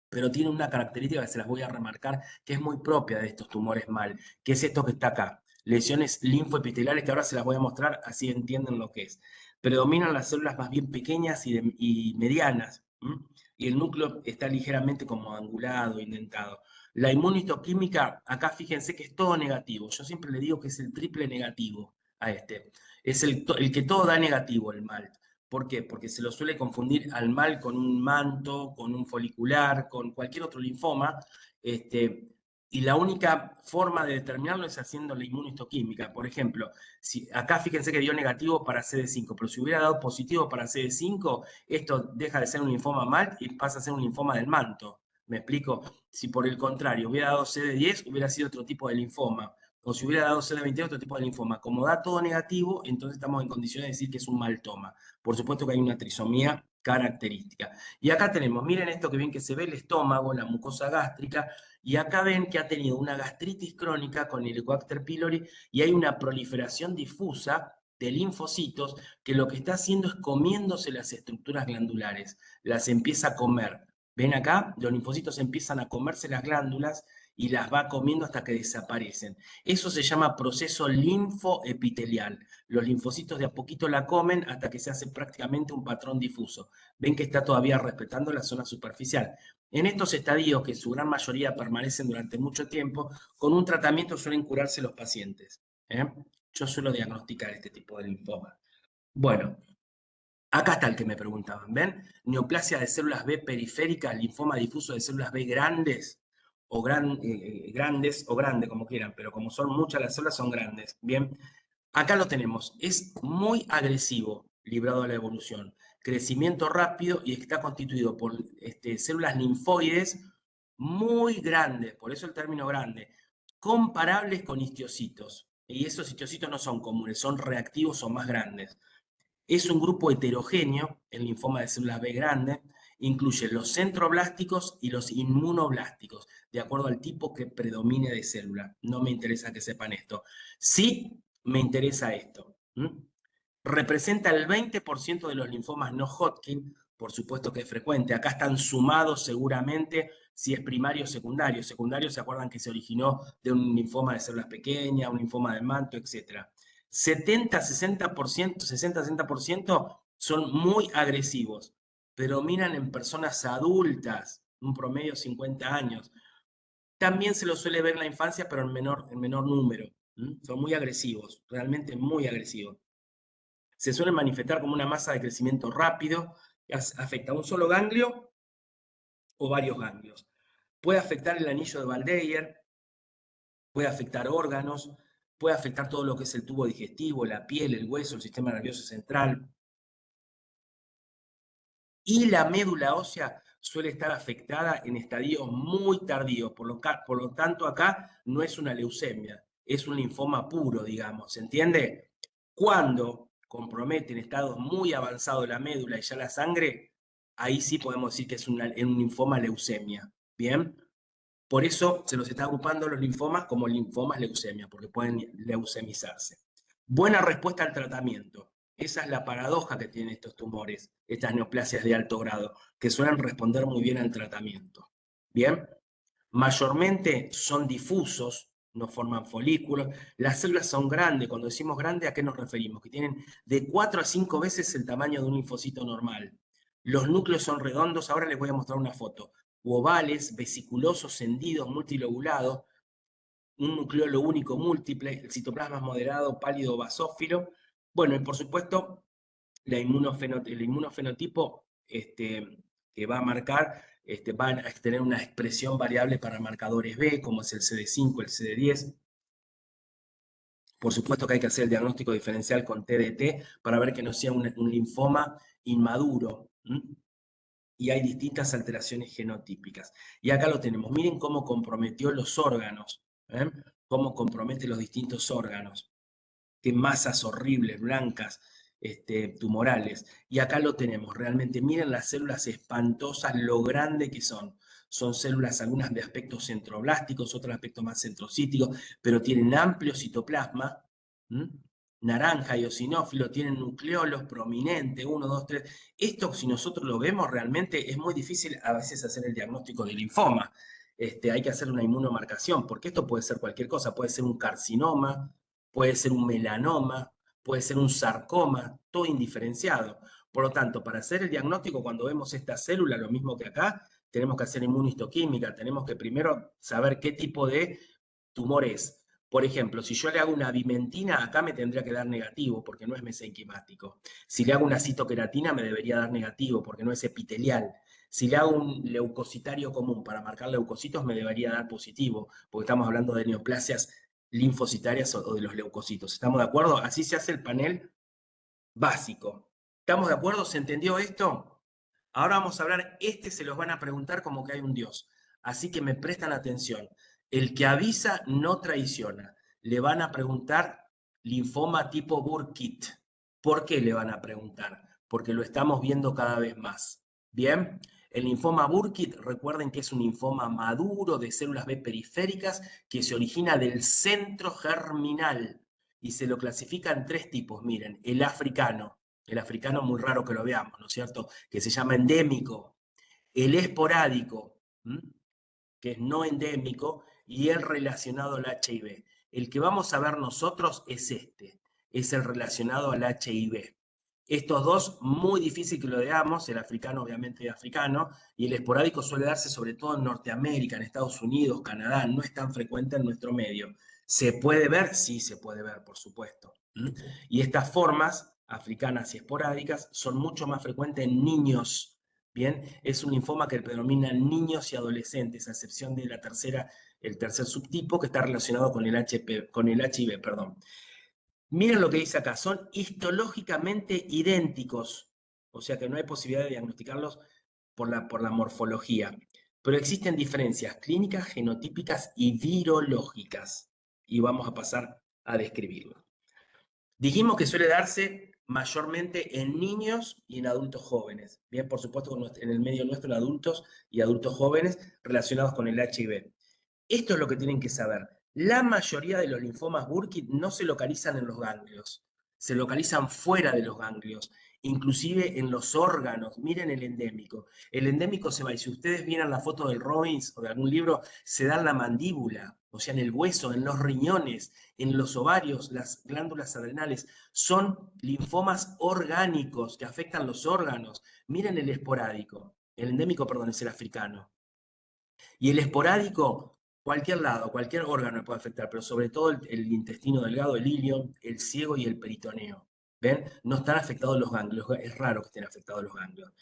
pero tiene una característica que se las voy a remarcar, que es muy propia de estos tumores MAL, que es esto que está acá, lesiones linfoepiteliales, que ahora se las voy a mostrar, así entienden lo que es. Predominan las células más bien pequeñas y medianas, y el núcleo está ligeramente como angulado, indentado. La inmunistoquímica, acá fíjense que es todo negativo, yo siempre le digo que es el triple negativo a este, es el que todo da negativo, el MAL. ¿Por qué? Porque se lo suele confundir al MAL con un manto, con un folicular, con cualquier otro linfoma, y Y la única forma de determinarlo es haciendo la inmunohistoquímica. Por ejemplo, si acá fíjense que dio negativo para CD5, pero si hubiera dado positivo para CD5, esto deja de ser un linfoma mal y pasa a ser un linfoma del manto. ¿Me explico? Si por el contrario hubiera dado CD10, hubiera sido otro tipo de linfoma. O si hubiera dado CD20, otro tipo de linfoma. Como da todo negativo, entonces estamos en condiciones de decir que es un mal toma. Por supuesto que hay una trisomía característica. Y acá tenemos, miren esto que bien que se ve el estómago, la mucosa gástrica, y acá ven que ha tenido una gastritis crónica con Helicobacter pylori y hay una proliferación difusa de linfocitos que lo que está haciendo es comiéndose las estructuras glandulares, las empieza a comer. ¿Ven acá? Los linfocitos empiezan a comerse las glándulas y las va comiendo hasta que desaparecen. Eso se llama proceso linfoepitelial. Los linfocitos de a poquito la comen hasta que se hace prácticamente un patrón difuso. Ven que está todavía respetando la zona superficial. En estos estadios, que su gran mayoría permanecen durante mucho tiempo, con un tratamiento suelen curarse los pacientes. Yo suelo diagnosticar este tipo de linfoma. Bueno, acá está el que me preguntaban, ¿ven? Neoplasia de células B periféricas, linfoma difuso de células B grandes, o grandes o grande, como quieran, pero como son muchas las células, son grandes. Bien, acá lo tenemos. Es muy agresivo, librado de la evolución. Crecimiento rápido y está constituido por células linfoides muy grandes, por eso el término grande, comparables con histocitos. Y esos histocitos no son comunes, son reactivos o más grandes. Es un grupo heterogéneo, el linfoma de células B grande, incluye los centroblásticos y los inmunoblásticos, de acuerdo al tipo que predomine de célula. No me interesa que sepan esto. Sí me interesa esto. Representa el 20% de los linfomas no Hodgkin, por supuesto que es frecuente. Acá están sumados seguramente si es primario o secundario. Secundario, ¿se acuerdan que se originó de un linfoma de células pequeñas, un linfoma del manto, etcétera? 70-60%, 60-60% son muy agresivos, pero miran en personas adultas, un promedio de 50 años. También se lo suele ver en la infancia, pero en menor número. Son muy agresivos, realmente muy agresivos. Se suelen manifestar como una masa de crecimiento rápido, que afecta a un solo ganglio o varios ganglios. Puede afectar el anillo de Valdeyer, puede afectar órganos, puede afectar todo lo que es el tubo digestivo, la piel, el hueso, el sistema nervioso central. Y la médula ósea suele estar afectada en estadios muy tardíos, por lo tanto acá no es una leucemia, es un linfoma puro, digamos, ¿se entiende? Cuando compromete en estados muy avanzados la médula y ya la sangre, ahí sí podemos decir que es un linfoma leucemia, ¿bien? Por eso se los está agrupando los linfomas como linfomas leucemia, porque pueden leucemizarse. Buena respuesta al tratamiento. Esa es la paradoja que tienen estos tumores, estas neoplasias de alto grado, que suelen responder muy bien al tratamiento. Bien, mayormente son difusos, no forman folículos. Las células son grandes. Cuando decimos grande, ¿a qué nos referimos? Que tienen de 4 a 5 veces el tamaño de un linfocito normal. Los núcleos son redondos. Ahora les voy a mostrar una foto. Ovales, vesiculosos, hendidos, multilobulados, un nucleolo único múltiple, el citoplasma es moderado, pálido, basófilo. Bueno, y por supuesto, el inmunofenotipo que va a marcar, va a tener una expresión variable para marcadores B, como es el CD5, el CD10. Por supuesto que hay que hacer el diagnóstico diferencial con TDT para ver que no sea un linfoma inmaduro. Y hay distintas alteraciones genotípicas. Y acá lo tenemos. Miren cómo comprometió los órganos. Cómo compromete los distintos órganos. Qué masas horribles, blancas, tumorales. Y acá lo tenemos. Realmente miren las células espantosas, lo grande que son. Son células, algunas de aspecto centroblásticos, otras de aspecto más centrocítico, pero tienen amplio citoplasma. Naranja y eosinófilo, tienen nucleolos prominentes, 1, 2, 3. Esto, si nosotros lo vemos realmente, es muy difícil a veces hacer el diagnóstico de linfoma. Hay que hacer una inmunomarcación, porque esto puede ser cualquier cosa, puede ser un carcinoma, puede ser un melanoma, puede ser un sarcoma, todo indiferenciado. Por lo tanto, para hacer el diagnóstico, cuando vemos esta célula, lo mismo que acá, tenemos que hacer inmunohistoquímica, tenemos que primero saber qué tipo de tumor es. Por ejemplo, si yo le hago una bimentina, acá me tendría que dar negativo, porque no es mesenquimático. Si le hago una citoqueratina, me debería dar negativo, porque no es epitelial. Si le hago un leucocitario común para marcar leucocitos, me debería dar positivo, porque estamos hablando de neoplasias linfocitarias o de los leucocitos. ¿Estamos de acuerdo? Así se hace el panel básico. ¿Estamos de acuerdo? ¿Se entendió esto? Ahora vamos a hablar, se los van a preguntar como que hay un Dios. Así que me prestan atención. El que avisa no traiciona. Le van a preguntar linfoma tipo Burkitt. ¿Por qué le van a preguntar? Porque lo estamos viendo cada vez más. ¿Bien? El linfoma Burkitt, recuerden que es un linfoma maduro de células B periféricas que se origina del centro germinal y se lo clasifica en 3 tipos. Miren, el africano muy raro que lo veamos, ¿no es cierto? Que se llama endémico, el esporádico, que es no endémico, y el relacionado al HIV. El que vamos a ver nosotros es es el relacionado al HIV. Estos dos, muy difícil que lo veamos, el africano obviamente es africano, y el esporádico suele darse sobre todo en Norteamérica, en Estados Unidos, Canadá, no es tan frecuente en nuestro medio. ¿Se puede ver? Sí, se puede ver, por supuesto. Y estas formas africanas y esporádicas son mucho más frecuentes en niños. Bien, es un linfoma que predomina en niños y adolescentes, a excepción de el tercer subtipo que está relacionado con el HIV, perdón. Miren lo que dice acá, son histológicamente idénticos, o sea que no hay posibilidad de diagnosticarlos por la morfología, pero existen diferencias clínicas, genotípicas y virológicas, y vamos a pasar a describirlo. Dijimos que suele darse mayormente en niños y en adultos jóvenes, bien, por supuesto en el medio nuestro en adultos y adultos jóvenes relacionados con el HIV. Esto es lo que tienen que saber. La mayoría de los linfomas Burkitt no se localizan en los ganglios, se localizan fuera de los ganglios, inclusive en los órganos. Miren el endémico. El endémico se va, y si ustedes vieran la foto del Robbins o de algún libro, se da en la mandíbula, o sea, en el hueso, en los riñones, en los ovarios, las glándulas adrenales. Son linfomas orgánicos que afectan los órganos. Miren el esporádico. El endémico, perdón, es el africano. Y el esporádico, cualquier lado, cualquier órgano puede afectar, pero sobre todo el intestino delgado, el ilion, el ciego y el peritoneo. ¿Ven? No están afectados los ganglios, es raro que estén afectados los ganglios.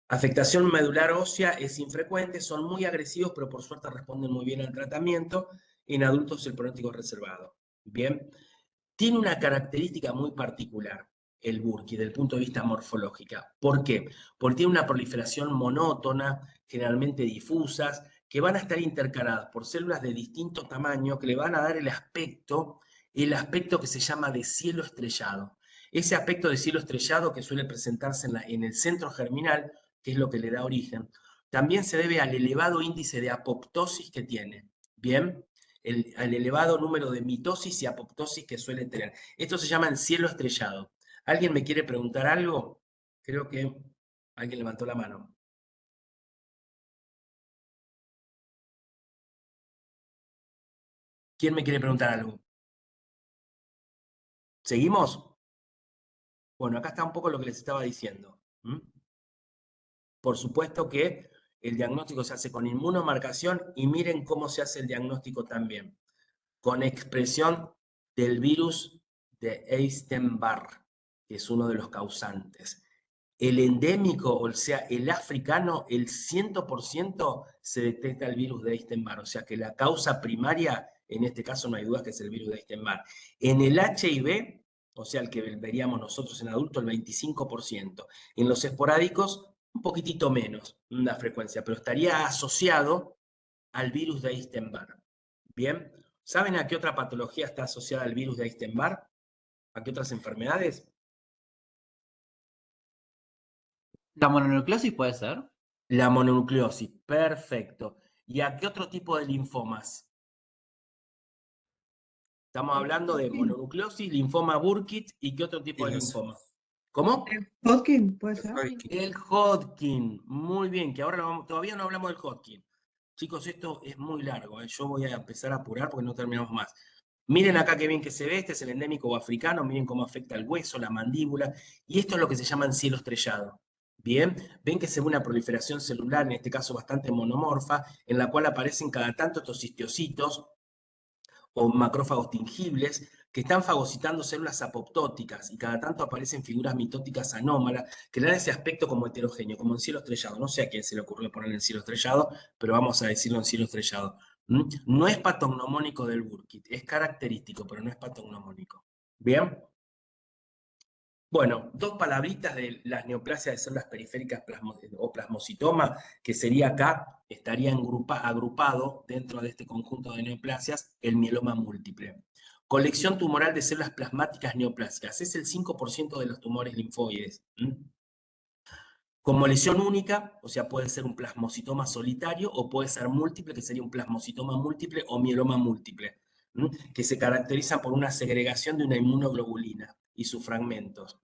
Afectación medular ósea es infrecuente, son muy agresivos, pero por suerte responden muy bien al tratamiento. En adultos el pronóstico es reservado. Bien, tiene una característica muy particular el Burkitt desde el punto de vista morfológico. ¿Por qué? Porque tiene una proliferación monótona, generalmente difusas, que van a estar intercaladas por células de distinto tamaño que le van a dar el aspecto que se llama de cielo estrellado. Ese aspecto de cielo estrellado que suele presentarse en el centro germinal, que es lo que le da origen, también se debe al elevado índice de apoptosis que tiene. ¿Bien? Al elevado número de mitosis y apoptosis que suele tener. Esto se llama el cielo estrellado. ¿Alguien me quiere preguntar algo? Creo que alguien levantó la mano. ¿Quién me quiere preguntar algo? ¿Seguimos? Bueno, acá está un poco lo que les estaba diciendo. Por supuesto que el diagnóstico se hace con inmunomarcación y miren cómo se hace el diagnóstico también. Con expresión del virus de Epstein-Barr, que es uno de los causantes. El endémico, o sea, el africano, el 100% se detecta el virus de Epstein-Barr, o sea que la causa primaria, en este caso no hay dudas que es el virus de Epstein-Barr. En el HIV, o sea, el que veríamos nosotros en adultos, el 25%. En los esporádicos, un poquitito menos la frecuencia, pero estaría asociado al virus de Epstein-Barr. Bien, ¿saben a qué otra patología está asociada al virus de Epstein-Barr? ¿A qué otras enfermedades? ¿La mononucleosis puede ser? La mononucleosis, perfecto. ¿Y a qué otro tipo de linfomas? Estamos hablando de mononucleosis, linfoma Burkitt y qué otro tipo de linfoma. ¿Cómo? Hodgkin, puede ser. El Hodgkin, muy bien, que ahora todavía no hablamos del Hodgkin. Chicos, esto es muy largo, yo voy a empezar a apurar porque no terminamos más. Miren acá qué bien que se ve, este es el endémico africano, miren cómo afecta el hueso, la mandíbula, y esto es lo que se llama cielo estrellado. Bien, ven que se ve una proliferación celular, en este caso bastante monomorfa, en la cual aparecen cada tanto estos histiocitos, o macrófagos tingibles que están fagocitando células apoptóticas y cada tanto aparecen figuras mitóticas anómalas que le dan ese aspecto como heterogéneo, como en cielo estrellado. No sé a quién se le ocurrió poner en cielo estrellado, pero vamos a decirlo en cielo estrellado. No es patognomónico del Burkitt, es característico, pero no es patognomónico. ¿Bien? Bueno, dos palabritas de las neoplasias de células periféricas o plasmocitoma, que sería acá, estaría agrupado dentro de este conjunto de neoplasias, el mieloma múltiple. Colección tumoral de células plasmáticas neoplásicas, es el 5% de los tumores linfoides. Como lesión única, o sea, puede ser un plasmocitoma solitario o puede ser múltiple, que sería un plasmocitoma múltiple o mieloma múltiple, que se caracterizan por una segregación de una inmunoglobulina y sus fragmentos.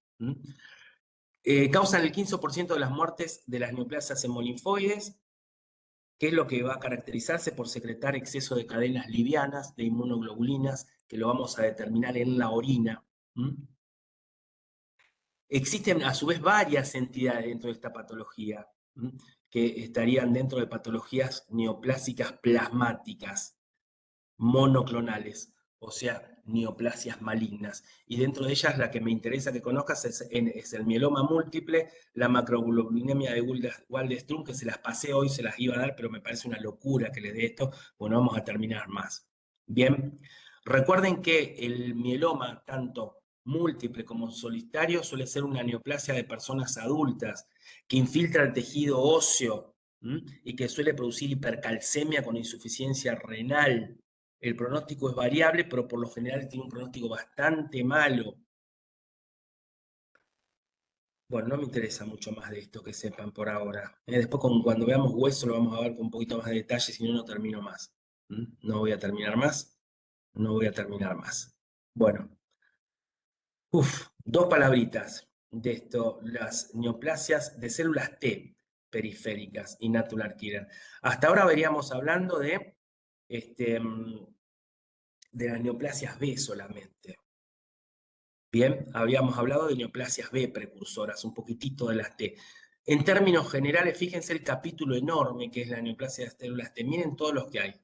Causan el 15% de las muertes de las neoplasias hemolinfoides, que es lo que va a caracterizarse por secretar exceso de cadenas livianas de inmunoglobulinas, que lo vamos a determinar en la orina. Existen a su vez varias entidades dentro de esta patología, que estarían dentro de patologías neoplásicas plasmáticas, monoclonales, o sea, neoplasias malignas. Y dentro de ellas la que me interesa que conozcas es el mieloma múltiple, la macroglobulinemia de Waldenström, que se las pasé hoy, se las iba a dar, pero me parece una locura que le dé esto, pues no vamos a terminar más. Bien, recuerden que el mieloma, tanto múltiple como solitario, suele ser una neoplasia de personas adultas que infiltra el tejido óseo y que suele producir hipercalcemia con insuficiencia renal. El pronóstico es variable, pero por lo general tiene un pronóstico bastante malo. Bueno, no me interesa mucho más de esto que sepan por ahora. Después cuando veamos hueso lo vamos a ver con un poquito más de detalle, si no, no termino más. No voy a terminar más. No voy a terminar más. Bueno. Dos palabritas de esto, las neoplasias de células T periféricas y natural killer. Hasta ahora veníamos hablando de las neoplasias B solamente. Bien, habíamos hablado de neoplasias B precursoras, un poquitito de las T. En términos generales, fíjense el capítulo enorme que es la neoplasia de células T. Miren todos los que hay.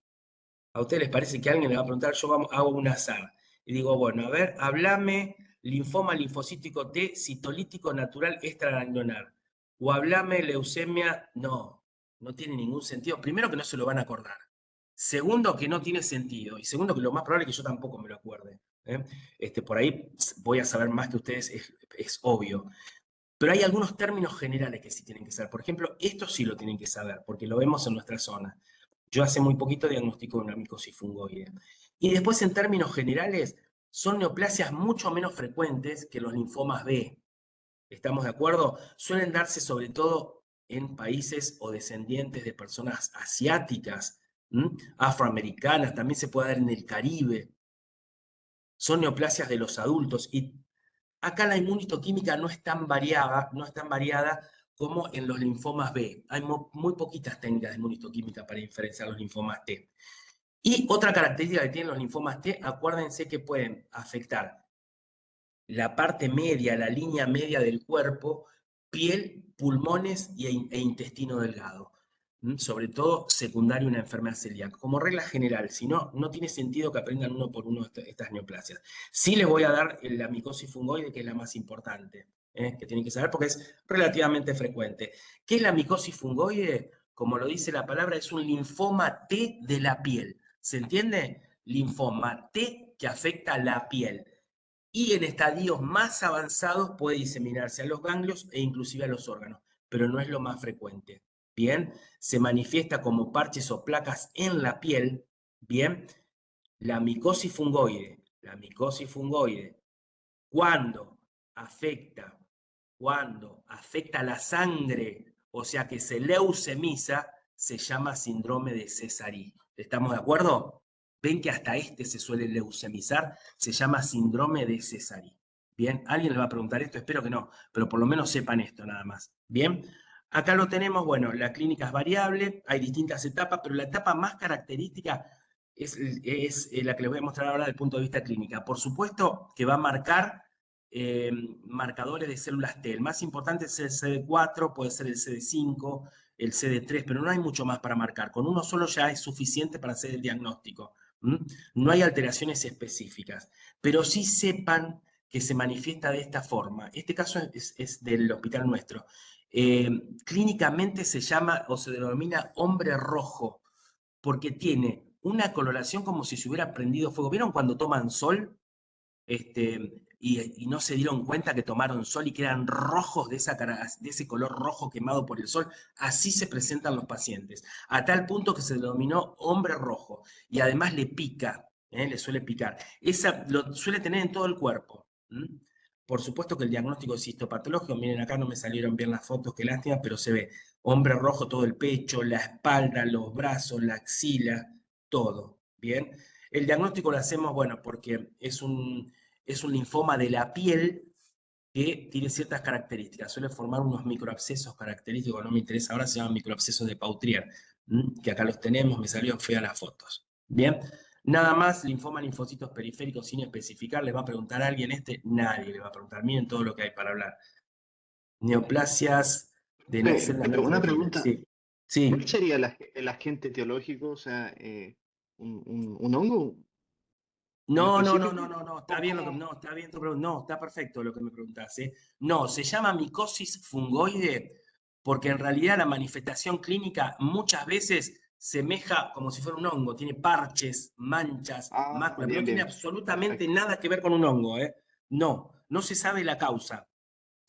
¿A ustedes les parece que alguien le va a preguntar? Yo hago un azar. Y digo, bueno, a ver, hablame linfoma linfocítico T citolítico natural extraganglionar. O hablame leucemia. No, no tiene ningún sentido. Primero que no se lo van a acordar. Segundo, que no tiene sentido. Y segundo, que lo más probable es que yo tampoco me lo acuerde. Por ahí voy a saber más que ustedes, es obvio. Pero hay algunos términos generales que sí tienen que saber. Por ejemplo, esto sí lo tienen que saber, porque lo vemos en nuestra zona. Yo hace muy poquito diagnostico una micosis fungoide. Y después, en términos generales, son neoplasias mucho menos frecuentes que los linfomas B. ¿Estamos de acuerdo? Suelen darse sobre todo en países o descendientes de personas asiáticas, afroamericanas, también se puede dar en el Caribe. Son neoplasias de los adultos y acá la inmunistoquímica no es tan variada, como en los linfomas B. Hay muy poquitas técnicas de inmunistoquímica para diferenciar los linfomas T. Y otra característica que tienen los linfomas T, acuérdense que pueden afectar la parte media, la línea media del cuerpo, piel, pulmones e intestino delgado. Sobre todo secundario a una enfermedad celíaca. Como regla general, si no, no tiene sentido que aprendan uno por uno estas neoplasias. Sí les voy a dar la micosis fungoide, que es la más importante, que tienen que saber porque es relativamente frecuente. ¿Qué es la micosis fungoide? Como lo dice la palabra, es un linfoma T de la piel. ¿Se entiende? Linfoma T que afecta la piel. Y en estadios más avanzados puede diseminarse a los ganglios e inclusive a los órganos, pero no es lo más frecuente. Bien, se manifiesta como parches o placas en la piel. Bien, la micosis fungoide, cuando afecta la sangre, o sea que se leucemiza, se llama síndrome de Césari. ¿Estamos de acuerdo? Ven que hasta se suele leucemizar, se llama síndrome de Césari. Bien, ¿alguien le va a preguntar esto? Espero que no, pero por lo menos sepan esto nada más. Bien, acá lo tenemos, bueno, la clínica es variable, hay distintas etapas, pero la etapa más característica es la que les voy a mostrar ahora desde el punto de vista clínica. Por supuesto que va a marcar marcadores de células T. El más importante es el CD4, puede ser el CD5, el CD3, pero no hay mucho más para marcar. Con uno solo ya es suficiente para hacer el diagnóstico. ¿m? No hay alteraciones específicas, pero sí sepan que se manifiesta de esta forma. Este caso es del hospital nuestro. Clínicamente se llama o se denomina hombre rojo, porque tiene una coloración como si se hubiera prendido fuego. ¿Vieron cuando toman sol? Y no se dieron cuenta que tomaron sol y quedan rojos de ese color rojo quemado por el sol. Así se presentan los pacientes, a tal punto que se denominó hombre rojo. Y además le pica, le suele picar. Lo suele tener en todo el cuerpo. Por supuesto que el diagnóstico es histopatológico. Miren, acá no me salieron bien las fotos, qué lástima, pero se ve hombre rojo todo el pecho, la espalda, los brazos, la axila, todo. Bien. El diagnóstico lo hacemos, bueno, porque es un linfoma de la piel que tiene ciertas características. Suele formar unos microabscesos característicos, no me interesa ahora, se llaman microabscesos de Pautrier, que acá los tenemos, me salieron feas las fotos. Bien, nada más, linfoma, linfocitos periféricos sin especificar. ¿Les va a preguntar a alguien Nadie le va a preguntar. Miren todo lo que hay para hablar. Neoplasias de las células Pero una neutrofilas. pregunta, Sí, sí. ¿cuál sería el agente etiológico? O sea, un hongo en No, específico? está bien no, está bien tu pregunta, no, está perfecto lo que me preguntás, ¿eh? No, se llama micosis fungoide porque en realidad la manifestación clínica muchas veces semeja como si fuera un hongo, tiene parches, manchas, Ah, máculas, no bien, tiene bien. absolutamente Perfecto. nada que ver con un hongo, ¿eh? No, no se sabe la causa.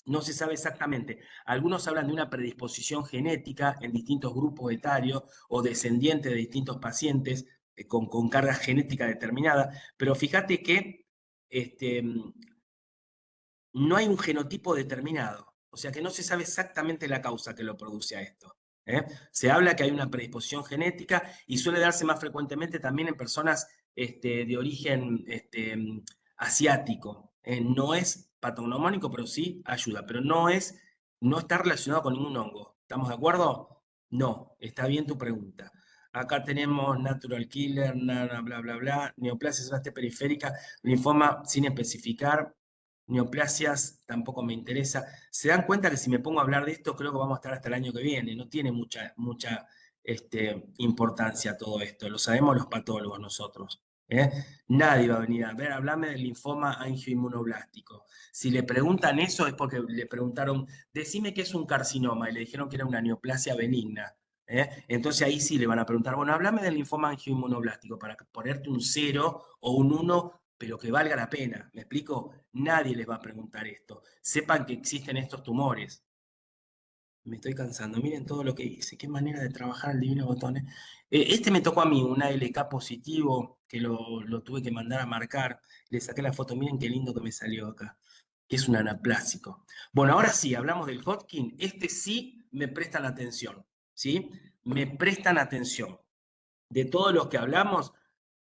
No se sabe exactamente. Algunos hablan de una predisposición genética en distintos grupos etarios o descendientes de distintos pacientes con carga genética determinada, pero fíjate que no hay un genotipo determinado, o sea que no se sabe exactamente la causa que lo produce a esto. Se habla que hay una predisposición genética y suele darse más frecuentemente también en personas de origen asiático. No es patognomónico, pero sí ayuda, pero no está relacionado con ningún hongo. ¿Estamos de acuerdo? No, está bien tu pregunta. Acá tenemos natural killer, bla, bla, bla, neoplasia zona periférica, linfoma sin especificar, neoplasias tampoco me interesa. Se dan cuenta que si me pongo a hablar de esto, creo que vamos a estar hasta el año que viene. No tiene mucha importancia todo esto. Lo sabemos los patólogos nosotros. Nadie va a venir a ver, hablame del linfoma angioinmunoblástico. Si le preguntan eso es porque le preguntaron, decime qué es un carcinoma, y le dijeron que era una neoplasia benigna. Entonces ahí sí le van a preguntar, bueno, háblame del linfoma angioinmunoblástico para ponerte un 0 o un 1, pero que valga la pena. ¿Me explico? Nadie les va a preguntar esto. Sepan que existen estos tumores. Me estoy cansando. Miren todo lo que hice. Qué manera de trabajar el divino botón. Este me tocó a mí, un ALK positivo, que lo tuve que mandar a marcar. Le saqué la foto. Miren qué lindo que me salió acá. Que es un anaplásico. Bueno, ahora sí, hablamos del Hodgkin. Este sí me prestan atención. ¿Sí? Me prestan atención. De todos los que hablamos,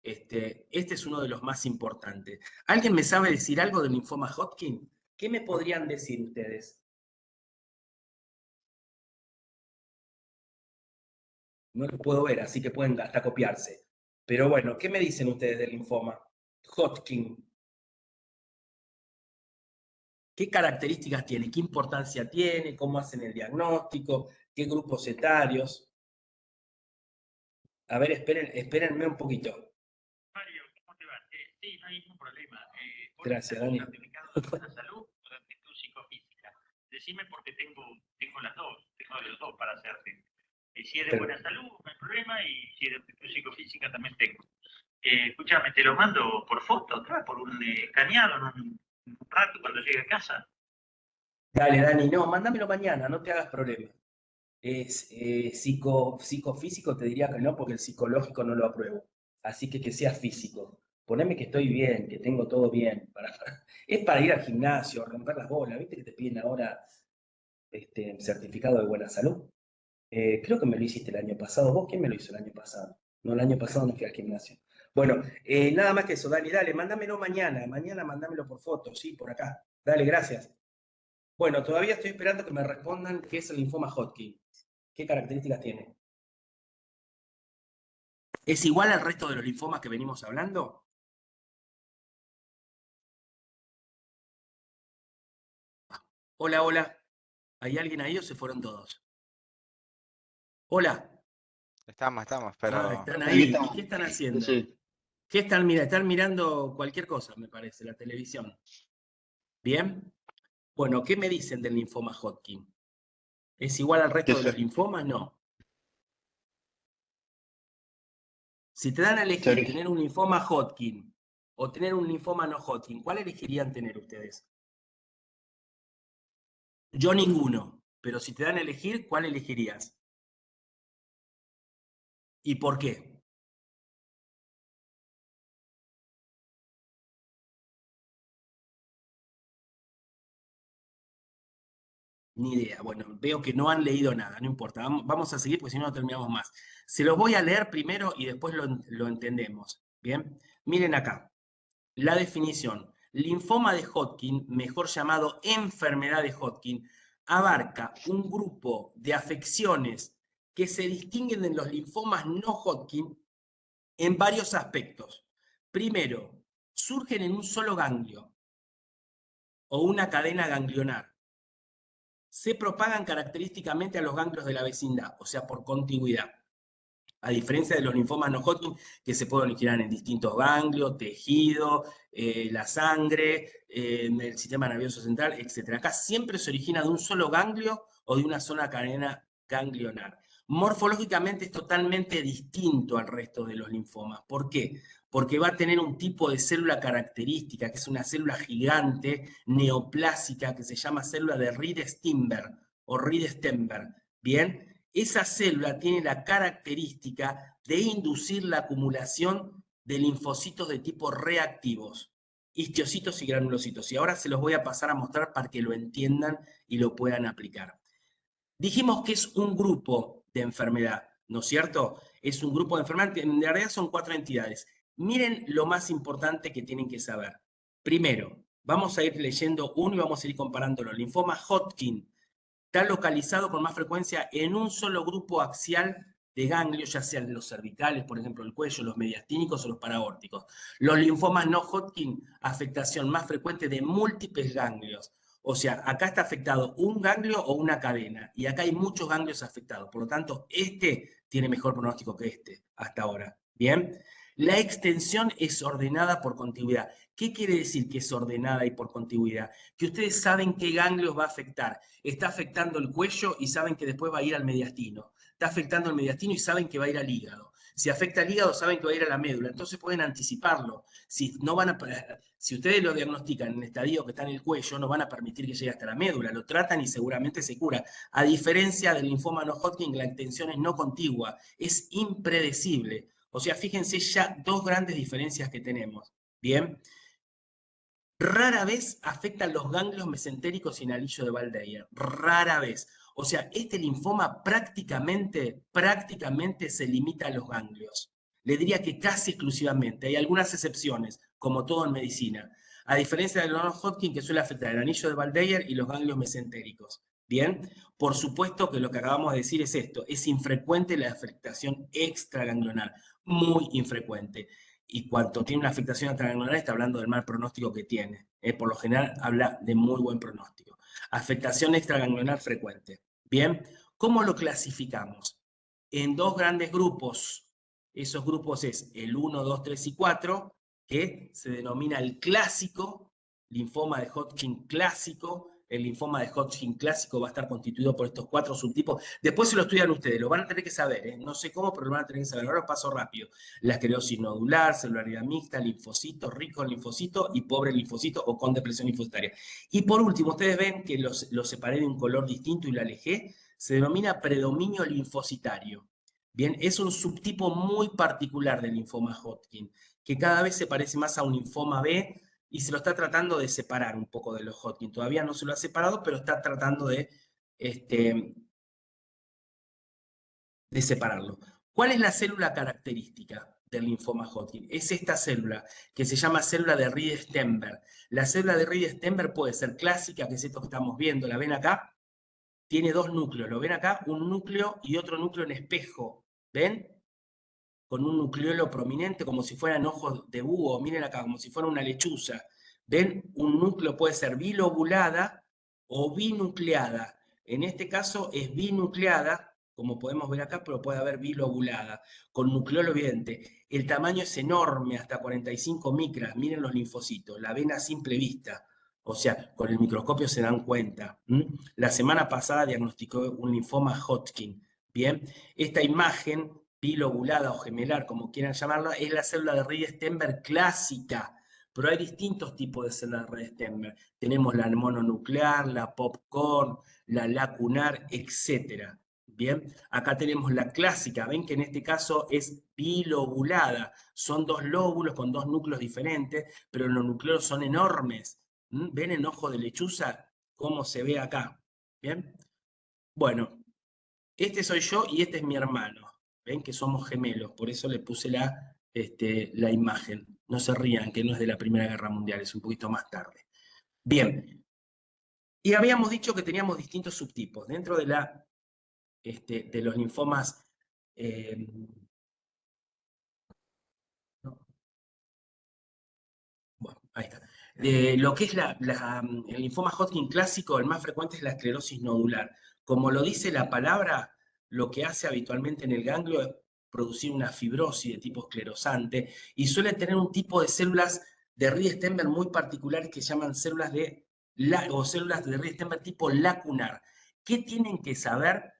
este es uno de los más importantes. ¿Alguien me sabe decir algo del linfoma Hodgkin? ¿Qué me podrían decir ustedes? No lo puedo ver, así que pueden hasta copiarse. Pero bueno, ¿qué me dicen ustedes del linfoma Hodgkin? ¿Qué características tiene? ¿Qué importancia tiene? ¿Cómo hacen el diagnóstico? ¿Qué grupos etarios? A ver, espérenme un poquito. Mario, ¿cómo te va? Sí, no hay ningún problema. Vos Gracias, necesitas un Dani. certificado de buena salud o de actitud psicofísica. Decime porque tengo las dos, tengo los dos para hacerte. Si es de buena salud, no hay problema, y si es de actitud psicofísica también tengo. Escúchame, te lo mando por foto acá, por un escaneado en un rato cuando llegue a casa. Dale, Dani, no, mándamelo mañana, no te hagas problema. Psicofísico te diría que no, porque el psicológico no lo apruebo. Así que sea físico. Poneme que estoy bien, que tengo todo bien. Es para ir al gimnasio, romper las bolas. ¿Viste que te piden ahora certificado de buena salud? Creo que me lo hiciste el año pasado. ¿Vos quién me lo hizo el año pasado? No, el año pasado no fui al gimnasio. Bueno, nada más que eso, Dani, dale, mándamelo mañana. Mañana mándamelo por foto, sí, por acá. Dale, gracias. Bueno, todavía estoy esperando que me respondan qué es el linfoma Hodgkin. ¿Qué características tiene? ¿Es igual al resto de los linfomas que venimos hablando? Hola, hola. ¿Hay alguien ahí o se fueron todos? Hola. Estamos, Ah, pero están Aquí ahí. ¿Y estamos. qué están Sí, haciendo? sí. ¿Qué están mirando? Están mirando cualquier cosa, me parece, la televisión. ¿Bien? Bueno, ¿qué me dicen del linfoma Hodgkin? ¿Es igual al resto de los linfomas? No. Si te dan a elegir tener un linfoma Hodgkin o tener un linfoma no Hodgkin, ¿cuál elegirían tener ustedes? Yo ninguno, pero si te dan a elegir, ¿cuál elegirías? ¿Y por qué? Ni idea. Bueno, veo que no han leído nada, no importa. Vamos a seguir porque si no, no terminamos más. Se los voy a leer primero y después lo entendemos. Bien, miren acá. La definición. Linfoma de Hodgkin, mejor llamado enfermedad de Hodgkin, abarca un grupo de afecciones que se distinguen de los linfomas no Hodgkin en varios aspectos. Primero, surgen en un solo ganglio o una cadena ganglionar. Se propagan característicamente a los ganglios de la vecindad, o sea, por contigüidad. A diferencia de los linfomas no Hodgkin, que se pueden originar en distintos ganglios, tejido, la sangre, el sistema nervioso central, etc. Acá siempre se origina de un solo ganglio o de una sola cadena ganglionar. Morfológicamente es totalmente distinto al resto de los linfomas. ¿Por qué? Porque va a tener un tipo de célula característica, que es una célula gigante, neoplásica, que se llama célula de Reed-Steinberg o Reed-Steinberg. ¿Bien? Esa célula tiene la característica de inducir la acumulación de linfocitos de tipo reactivos, histiocitos y granulocitos. Y ahora se los voy a pasar a mostrar para que lo entiendan y lo puedan aplicar. Dijimos que es un grupo de enfermedad, ¿no es cierto? Es un grupo de enfermedad, en realidad son 4 entidades. Miren lo más importante que tienen que saber. Primero, vamos a ir leyendo uno y vamos a ir comparándolo. Linfoma Hodgkin está localizado con más frecuencia en un solo grupo axial de ganglios, ya sean los cervicales, por ejemplo, el cuello, los mediastínicos o los paraórticos. Los linfomas no Hodgkin, afectación más frecuente de múltiples ganglios. O sea, acá está afectado un ganglio o una cadena, y acá hay muchos ganglios afectados. Por lo tanto, este tiene mejor pronóstico que este hasta ahora. ¿Bien? La extensión es ordenada por contigüidad. ¿Qué quiere decir que es ordenada y por contigüidad? Que ustedes saben qué ganglios va a afectar. Está afectando el cuello y saben que después va a ir al mediastino. Está afectando el mediastino y saben que va a ir al hígado. Si afecta al hígado, saben que va a ir a la médula. Entonces pueden anticiparlo. Si ustedes lo diagnostican en el estadio que está en el cuello, no van a permitir que llegue hasta la médula. Lo tratan y seguramente se cura. A diferencia del linfoma no Hodgkin, la extensión es no contigua. Es impredecible. O sea, fíjense ya 2 grandes diferencias que tenemos. Bien. Rara vez afectan los ganglios mesentéricos y en anillo de Waldeyer. Rara vez. O sea, este linfoma prácticamente se limita a los ganglios. Le diría que casi exclusivamente. Hay algunas excepciones, como todo en medicina. A diferencia del non-Hodgkin, que suele afectar el anillo de Waldeyer y los ganglios mesentéricos. Bien, por supuesto que lo que acabamos de decir es esto. Es infrecuente la afectación extraganglionar. Muy infrecuente. Y cuando tiene una afectación extraganglionar está hablando del mal pronóstico que tiene. Por lo general habla de muy buen pronóstico. Afectación extraganglionar frecuente. Bien, ¿cómo lo clasificamos? En 2 grandes grupos. Esos grupos es el 1, 2, 3 y 4, que se denomina el clásico, linfoma de Hodgkin clásico. El linfoma de Hodgkin clásico va a estar constituido por estos 4 subtipos. Después se lo estudian ustedes, lo van a tener que saber, no sé cómo, pero lo van a tener que saber. Ahora paso rápido. La esclerosis nodular, celularidad mixta, linfocito, rico en linfocito y pobre linfocito o con depresión linfocitaria. Y por último, ustedes ven que los separé de un color distinto y lo alejé, se denomina predominio linfocitario. Bien, es un subtipo muy particular del linfoma Hodgkin, que cada vez se parece más a un linfoma B, y se lo está tratando de separar un poco de los Hodgkin. Todavía no se lo ha separado, pero está tratando de separarlo. ¿Cuál es la célula característica del linfoma Hodgkin? Es esta célula, que se llama célula de Reed-Steinberg. La célula de Reed-Steinberg puede ser clásica, que es esto que estamos viendo, ¿la ven acá? Tiene 2 núcleos, ¿lo ven acá? Un núcleo y otro núcleo en espejo, ¿ven? Con un nucleolo prominente, como si fueran ojos de búho, miren acá, como si fuera una lechuza. ¿Ven? Un núcleo puede ser bilobulada o binucleada. En este caso es binucleada, como podemos ver acá, pero puede haber bilobulada, con nucleolo evidente. El tamaño es enorme, hasta 45 micras. Miren los linfocitos, la ven a simple vista. O sea, con el microscopio se dan cuenta. La semana pasada diagnosticó un linfoma Hodgkin. Bien, esta imagen bilobulada o gemelar, como quieran llamarla, es la célula de Reed-Steinberg clásica. Pero hay distintos tipos de células de Reed-Steinberg. Tenemos la mononuclear, la popcorn, la lacunar, etc. Bien, acá tenemos la clásica. Ven que en este caso es bilobulada. Son dos lóbulos con dos núcleos diferentes, pero los núcleos son enormes. ¿Ven en ojo de lechuza cómo se ve acá? Bien. Bueno, este soy yo y este es mi hermano. Ven que somos gemelos, por eso le puse la imagen. No se rían, que no es de la Primera Guerra Mundial, es un poquito más tarde. Bien. Y habíamos dicho que teníamos distintos subtipos. Dentro de los linfomas, bueno, ahí está. Lo que es el linfoma Hodgkin clásico, el más frecuente es la esclerosis nodular. Como lo dice la palabra, lo que hace habitualmente en el ganglio es producir una fibrosis de tipo esclerosante y suele tener un tipo de células de Reed-Steinberg muy particulares que se llaman células de Reed-Steinberg tipo lacunar. ¿Qué tienen que saber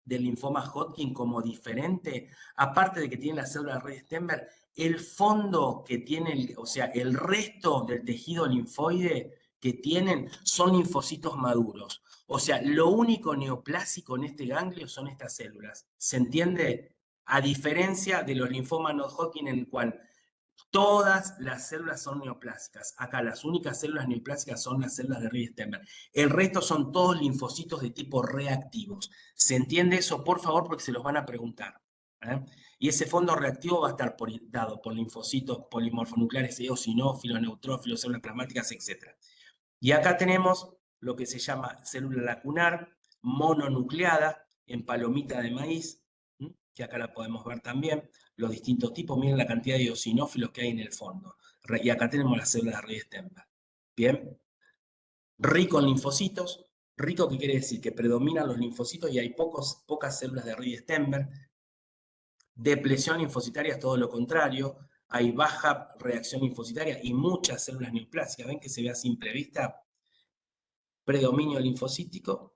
del linfoma Hodgkin como diferente? Aparte de que tiene la célula de Reed-Steinberg, el fondo que tiene, o sea, el resto del tejido linfoide que tienen son linfocitos maduros. O sea, lo único neoplásico en este ganglio son estas células. ¿Se entiende? A diferencia de los linfomas no Hodgkin, en el cual todas las células son neoplásicas. Acá las únicas células neoplásicas son las células de Reed-Steinberg. El resto son todos linfocitos de tipo reactivos. ¿Se entiende eso? Por favor, porque se los van a preguntar. Y ese fondo reactivo va a estar dado por linfocitos polimorfonucleares eosinófilos, neutrófilos, células plasmáticas, etc. Y acá tenemos lo que se llama célula lacunar, mononucleada, en palomita de maíz, que acá la podemos ver también, los distintos tipos. Miren la cantidad de eosinófilos que hay en el fondo. Y acá tenemos las células de Reed-Steinberg. Bien. Rico en linfocitos. Rico, ¿qué quiere decir? Que predominan los linfocitos y hay pocas células de Reed-Steinberg. Depresión linfocitaria es todo lo contrario. Hay baja reacción linfocitaria y muchas células neoplásicas. ¿Ven que se ve a simple vista? Predominio linfocítico.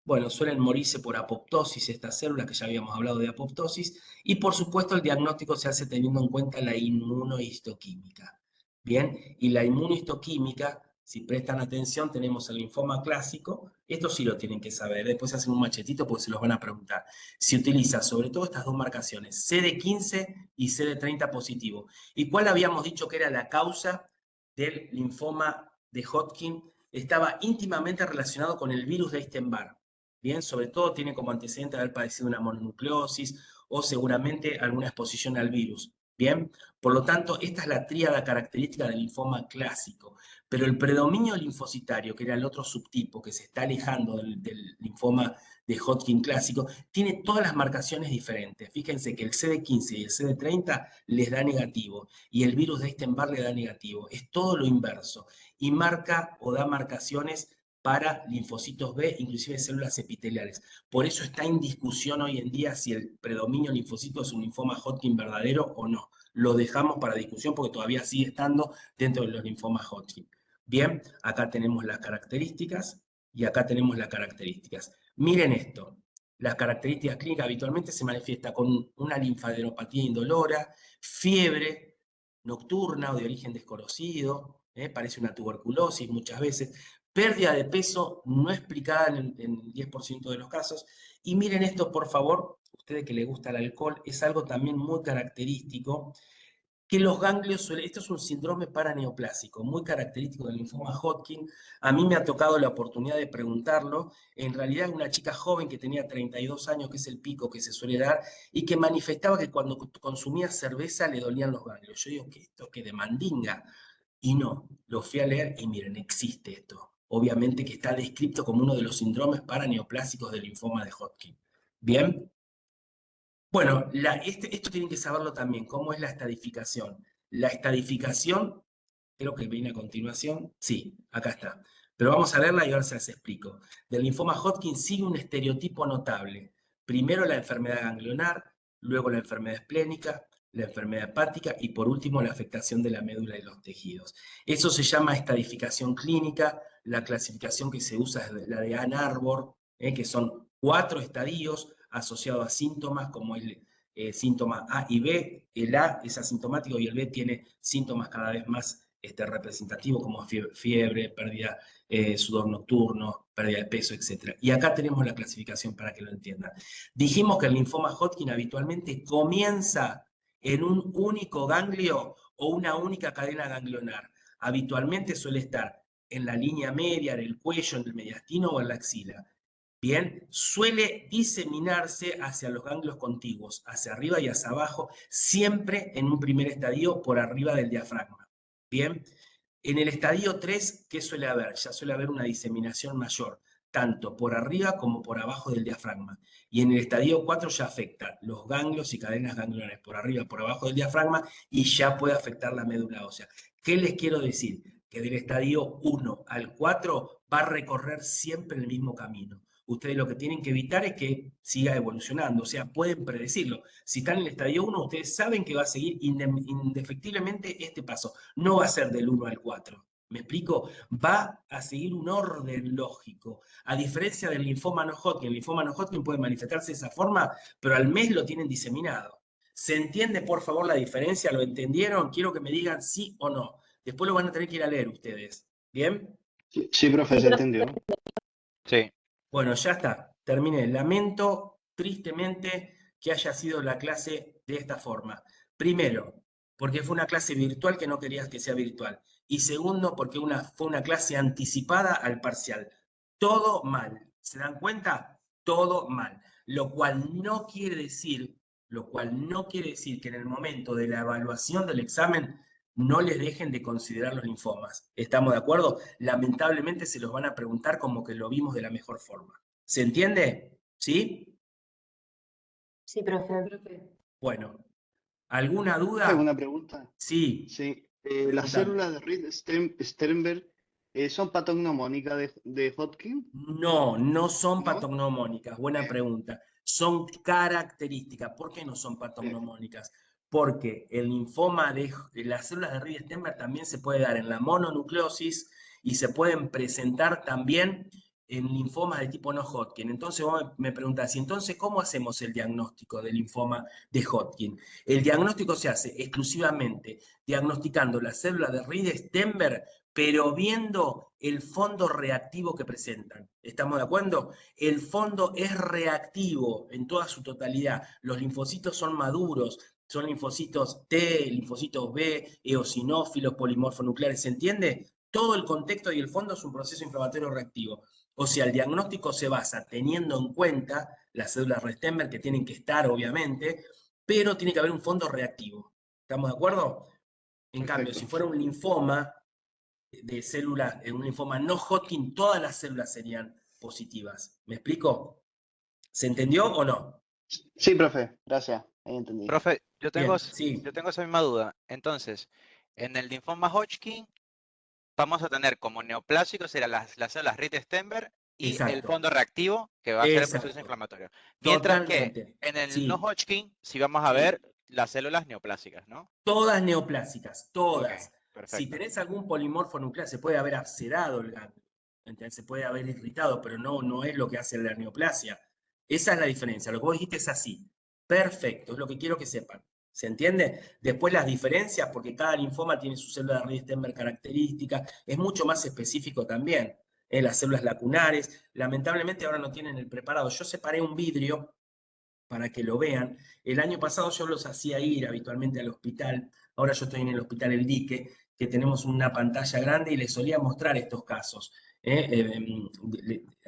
Bueno, suelen morirse por apoptosis estas células, que ya habíamos hablado de apoptosis, y por supuesto el diagnóstico se hace teniendo en cuenta la inmunohistoquímica. Bien, y la inmunohistoquímica, si prestan atención, tenemos el linfoma clásico, esto sí lo tienen que saber, después hacen un machetito porque se los van a preguntar. Se utiliza sobre todo estas dos marcaciones, CD15 y CD30 positivo. ¿Y cuál habíamos dicho que era la causa del linfoma de Hodgkin? Estaba íntimamente relacionado con el virus de Epstein-Barr. Bien, sobre todo tiene como antecedente haber padecido una mononucleosis o seguramente alguna exposición al virus. Bien, por lo tanto, esta es la tríada característica del linfoma clásico. Pero el predominio linfocitario, que era el otro subtipo que se está alejando del linfoma de Hodgkin clásico, tiene todas las marcaciones diferentes. Fíjense que el CD15 y el CD30 les da negativo y el virus de Epstein-Barr le da negativo. Es todo lo inverso y marca o da marcaciones para linfocitos B, inclusive células epiteliales. Por eso está en discusión hoy en día si el predominio linfocito es un linfoma Hodgkin verdadero o no. Lo dejamos para discusión porque todavía sigue estando dentro de los linfomas Hodgkin. Bien, acá tenemos las características y acá tenemos las características. Miren esto. Las características clínicas habitualmente se manifiesta con una linfadenopatía indolora, fiebre nocturna o de origen desconocido, parece una tuberculosis muchas veces, pérdida de peso no explicada en el 10% de los casos. Y miren esto, por favor, ustedes que les gusta el alcohol, es algo también muy característico, que los ganglios esto es un síndrome paraneoplásico, muy característico del linfoma Hodgkin. A mí me ha tocado la oportunidad de preguntarlo. En realidad, una chica joven que tenía 32 años, que es el pico que se suele dar, y que manifestaba que cuando consumía cerveza le dolían los ganglios. Yo digo, ¿qué esto? ¿Qué de mandinga? Y no, lo fui a leer y miren, existe esto. Obviamente que está descrito como uno de los síndromes paraneoplásicos del linfoma de Hodgkin. ¿Bien? Bueno, esto tienen que saberlo también, cómo es la estadificación. La estadificación, creo que viene a continuación, sí, acá está. Pero vamos a leerla y ahora se las explico. Del linfoma Hodgkin sigue un estereotipo notable. Primero la enfermedad ganglionar, luego la enfermedad esplénica, la enfermedad hepática y por último la afectación de la médula y los tejidos. Eso se llama estadificación clínica. La clasificación que se usa es la de Ann Arbor, que son 4 estadios asociados a síntomas como el síntoma A y B. El A es asintomático y el B tiene síntomas cada vez más representativos como fiebre, pérdida, sudor nocturno, pérdida de peso, etc. Y acá tenemos la clasificación para que lo entiendan. Dijimos que el linfoma Hodgkin habitualmente comienza en un único ganglio o una única cadena ganglionar. Habitualmente suele estar en la línea media, en el cuello, en el mediastino o en la axila. Bien, suele diseminarse hacia los ganglios contiguos, hacia arriba y hacia abajo, siempre en un primer estadio por arriba del diafragma. Bien, en el estadio 3, ¿qué suele haber? Ya suele haber una diseminación mayor, tanto por arriba como por abajo del diafragma. Y en el estadio 4 ya afecta los ganglios y cadenas ganglionares por arriba, por abajo del diafragma y ya puede afectar la médula ósea. ¿Qué les quiero decir? Que del estadio 1 al 4 va a recorrer siempre el mismo camino. Ustedes lo que tienen que evitar es que siga evolucionando, o sea, pueden predecirlo. Si están en el estadio 1, ustedes saben que va a seguir indefectiblemente este paso. No va a ser del 1 al 4. ¿Me explico? Va a seguir un orden lógico. A diferencia del linfoma no Hodgkin, el linfoma no Hodgkin puede manifestarse de esa forma, pero al mes lo tienen diseminado. ¿Se entiende, por favor, la diferencia? ¿Lo entendieron? Quiero que me digan sí o no. Después lo van a tener que ir a leer ustedes. ¿Bien? Sí, profe, se entendió. Sí. Bueno, ya está. Terminé. Lamento tristemente que haya sido la clase de esta forma. Primero, porque fue una clase virtual que no querías que sea virtual. Y segundo, porque fue una clase anticipada al parcial. Todo mal. ¿Se dan cuenta? Todo mal. Lo cual no quiere decir que en el momento de la evaluación del examen no les dejen de considerar los linfomas. ¿Estamos de acuerdo? Lamentablemente se los van a preguntar como que lo vimos de la mejor forma. ¿Se entiende? ¿Sí? Sí, profe. Bueno, ¿alguna duda? ¿Alguna pregunta? Sí. Sí. Preguntame. ¿Las células de Reed-Sternberg son patognomónicas de Hodgkin? No, no son ¿No? patognomónicas. Buena Bien. pregunta. Son características. ¿Por qué no son patognomónicas? Porque el linfoma de las células de Reed-Sternberg también se puede dar en la mononucleosis y se pueden presentar también en linfomas de tipo no Hodgkin. Entonces vos me preguntás, ¿y entonces cómo hacemos el diagnóstico del linfoma de Hodgkin? El diagnóstico se hace exclusivamente diagnosticando las células de Reed-Sternberg, pero viendo el fondo reactivo que presentan. ¿Estamos de acuerdo? El fondo es reactivo en toda su totalidad. Los linfocitos son maduros, son linfocitos T, linfocitos B, eosinófilos, polimorfonucleares, ¿se entiende? Todo el contexto y el fondo es un proceso inflamatorio reactivo. O sea, el diagnóstico se basa teniendo en cuenta las células Reed-Sternberg que tienen que estar, obviamente, pero tiene que haber un fondo reactivo. ¿Estamos de acuerdo? En cambio, si fuera un linfoma de células, un linfoma no Hodgkin, todas las células serían positivas. ¿Me explico? ¿Se entendió o no? Sí, profe, gracias. Ahí entendí. Profe, yo tengo Bien, sí. esa misma duda. Entonces, en el linfoma Hodgkin vamos a tener como neoplásicos serán las células Reed-Sternberg y el Exacto. fondo reactivo que va a ser el proceso Exacto. inflamatorio. Mientras que Totalmente. en el Sí. no Hodgkin sí vamos a Sí. ver las células neoplásicas, ¿no? Todas neoplásicas, Ok, todas. Si perfecto. tenés algún polimorfo nuclear, se puede haber abscerado el ganglio, ¿entendés? Se puede haber irritado, pero no es lo que hace la neoplasia. Esa es la diferencia. Lo que vos dijiste es así. Perfecto, es lo que quiero que sepan. ¿Se entiende? Después las diferencias, porque cada linfoma tiene su célula de Reed-Sternberg característica, es mucho más específico también. Las células lacunares, lamentablemente ahora no tienen el preparado. Yo separé un vidrio para que lo vean. El año pasado yo los hacía ir habitualmente al hospital. Ahora yo estoy en el hospital El Dique, que tenemos una pantalla grande y les solía mostrar estos casos.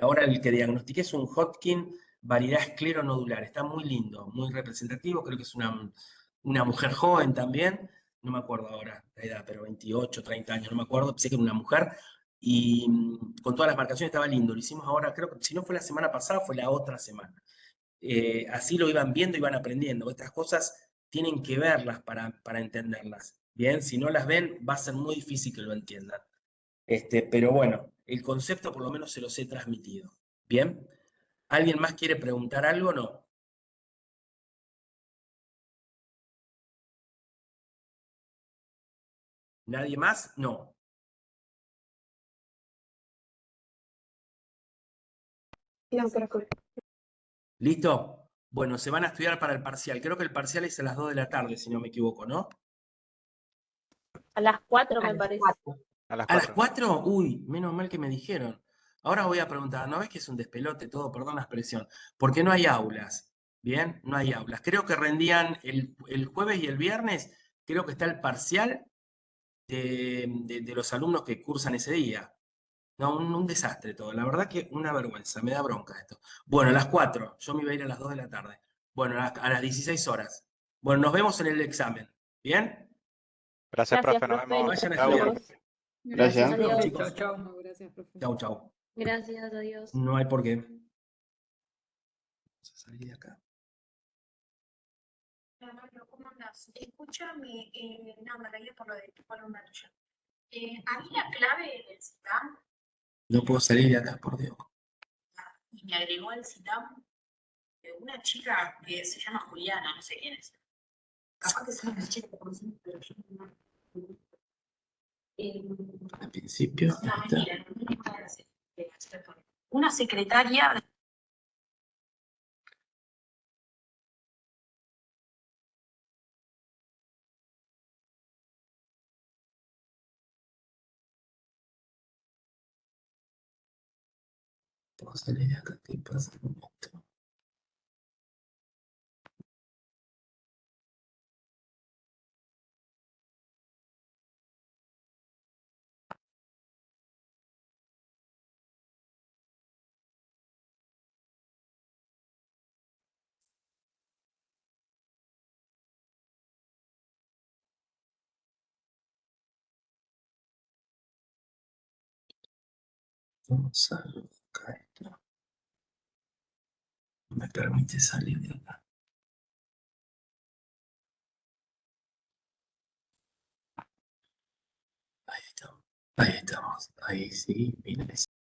Ahora el que diagnostiqué es un Hodgkin variedad escleronodular. Está muy lindo, muy representativo. Creo que es una mujer joven también. No me acuerdo ahora la edad, pero 28, 30 años, no me acuerdo. Pensé que era una mujer. Y con todas las marcaciones estaba lindo. Lo hicimos ahora, creo que si no fue la semana pasada, fue la otra semana. Así lo iban viendo y van aprendiendo. Estas cosas tienen que verlas para entenderlas. Bien, si no las ven, va a ser muy difícil que lo entiendan. Pero bueno, el concepto por lo menos se los he transmitido. Bien, ¿alguien más quiere preguntar algo o no? ¿Nadie más? No. No, profe. ¿Listo? Bueno, se van a estudiar para el parcial. Creo que el parcial es a las 2 de la tarde, si no me equivoco, ¿no? A las 4 A me las parece. 4. A las ¿A las 4. 4? Uy, menos mal que me dijeron. Ahora voy a preguntar, ¿no ves que es un despelote todo? Perdón la expresión. ¿Por qué no hay aulas? Bien, no hay aulas. Creo que rendían el jueves y el viernes, creo que está el parcial de los alumnos que cursan ese día. No, un desastre todo. La verdad que una vergüenza, me da bronca esto. Bueno, a las 4, yo me iba a ir a las 2 de la tarde. Bueno, a las 16 horas. Bueno, nos vemos en el examen. ¿Bien? Gracias, Gracias, profe. Nos profe. vemos. Vayan a Chau. estudiar. Chicos. Gracias. Nos vemos, Adiós. chicos. Chao, chao. No, gracias, profe. Chau, chau. Gracias, adiós. No hay por qué. Vamos a salir de acá. ¿Cómo andás? Escúchame, no, me reí por lo de tu columna tuya. A mí la clave del CITAM, No puedo salir de acá, por Dios. y me agregó al CITAM una chica que se llama Juliana, no sé quién es. Capaz que es una chica que conocí, pero yo no. Al principio. No, Ahí está. mentira, no era la secretaria. Una secretaria. Puedo salir de acá. ¿Qué pasa con esto? Vamos a acá esto. No me permite salir de acá. Ahí estamos. Ahí estamos. Ahí sí, miren.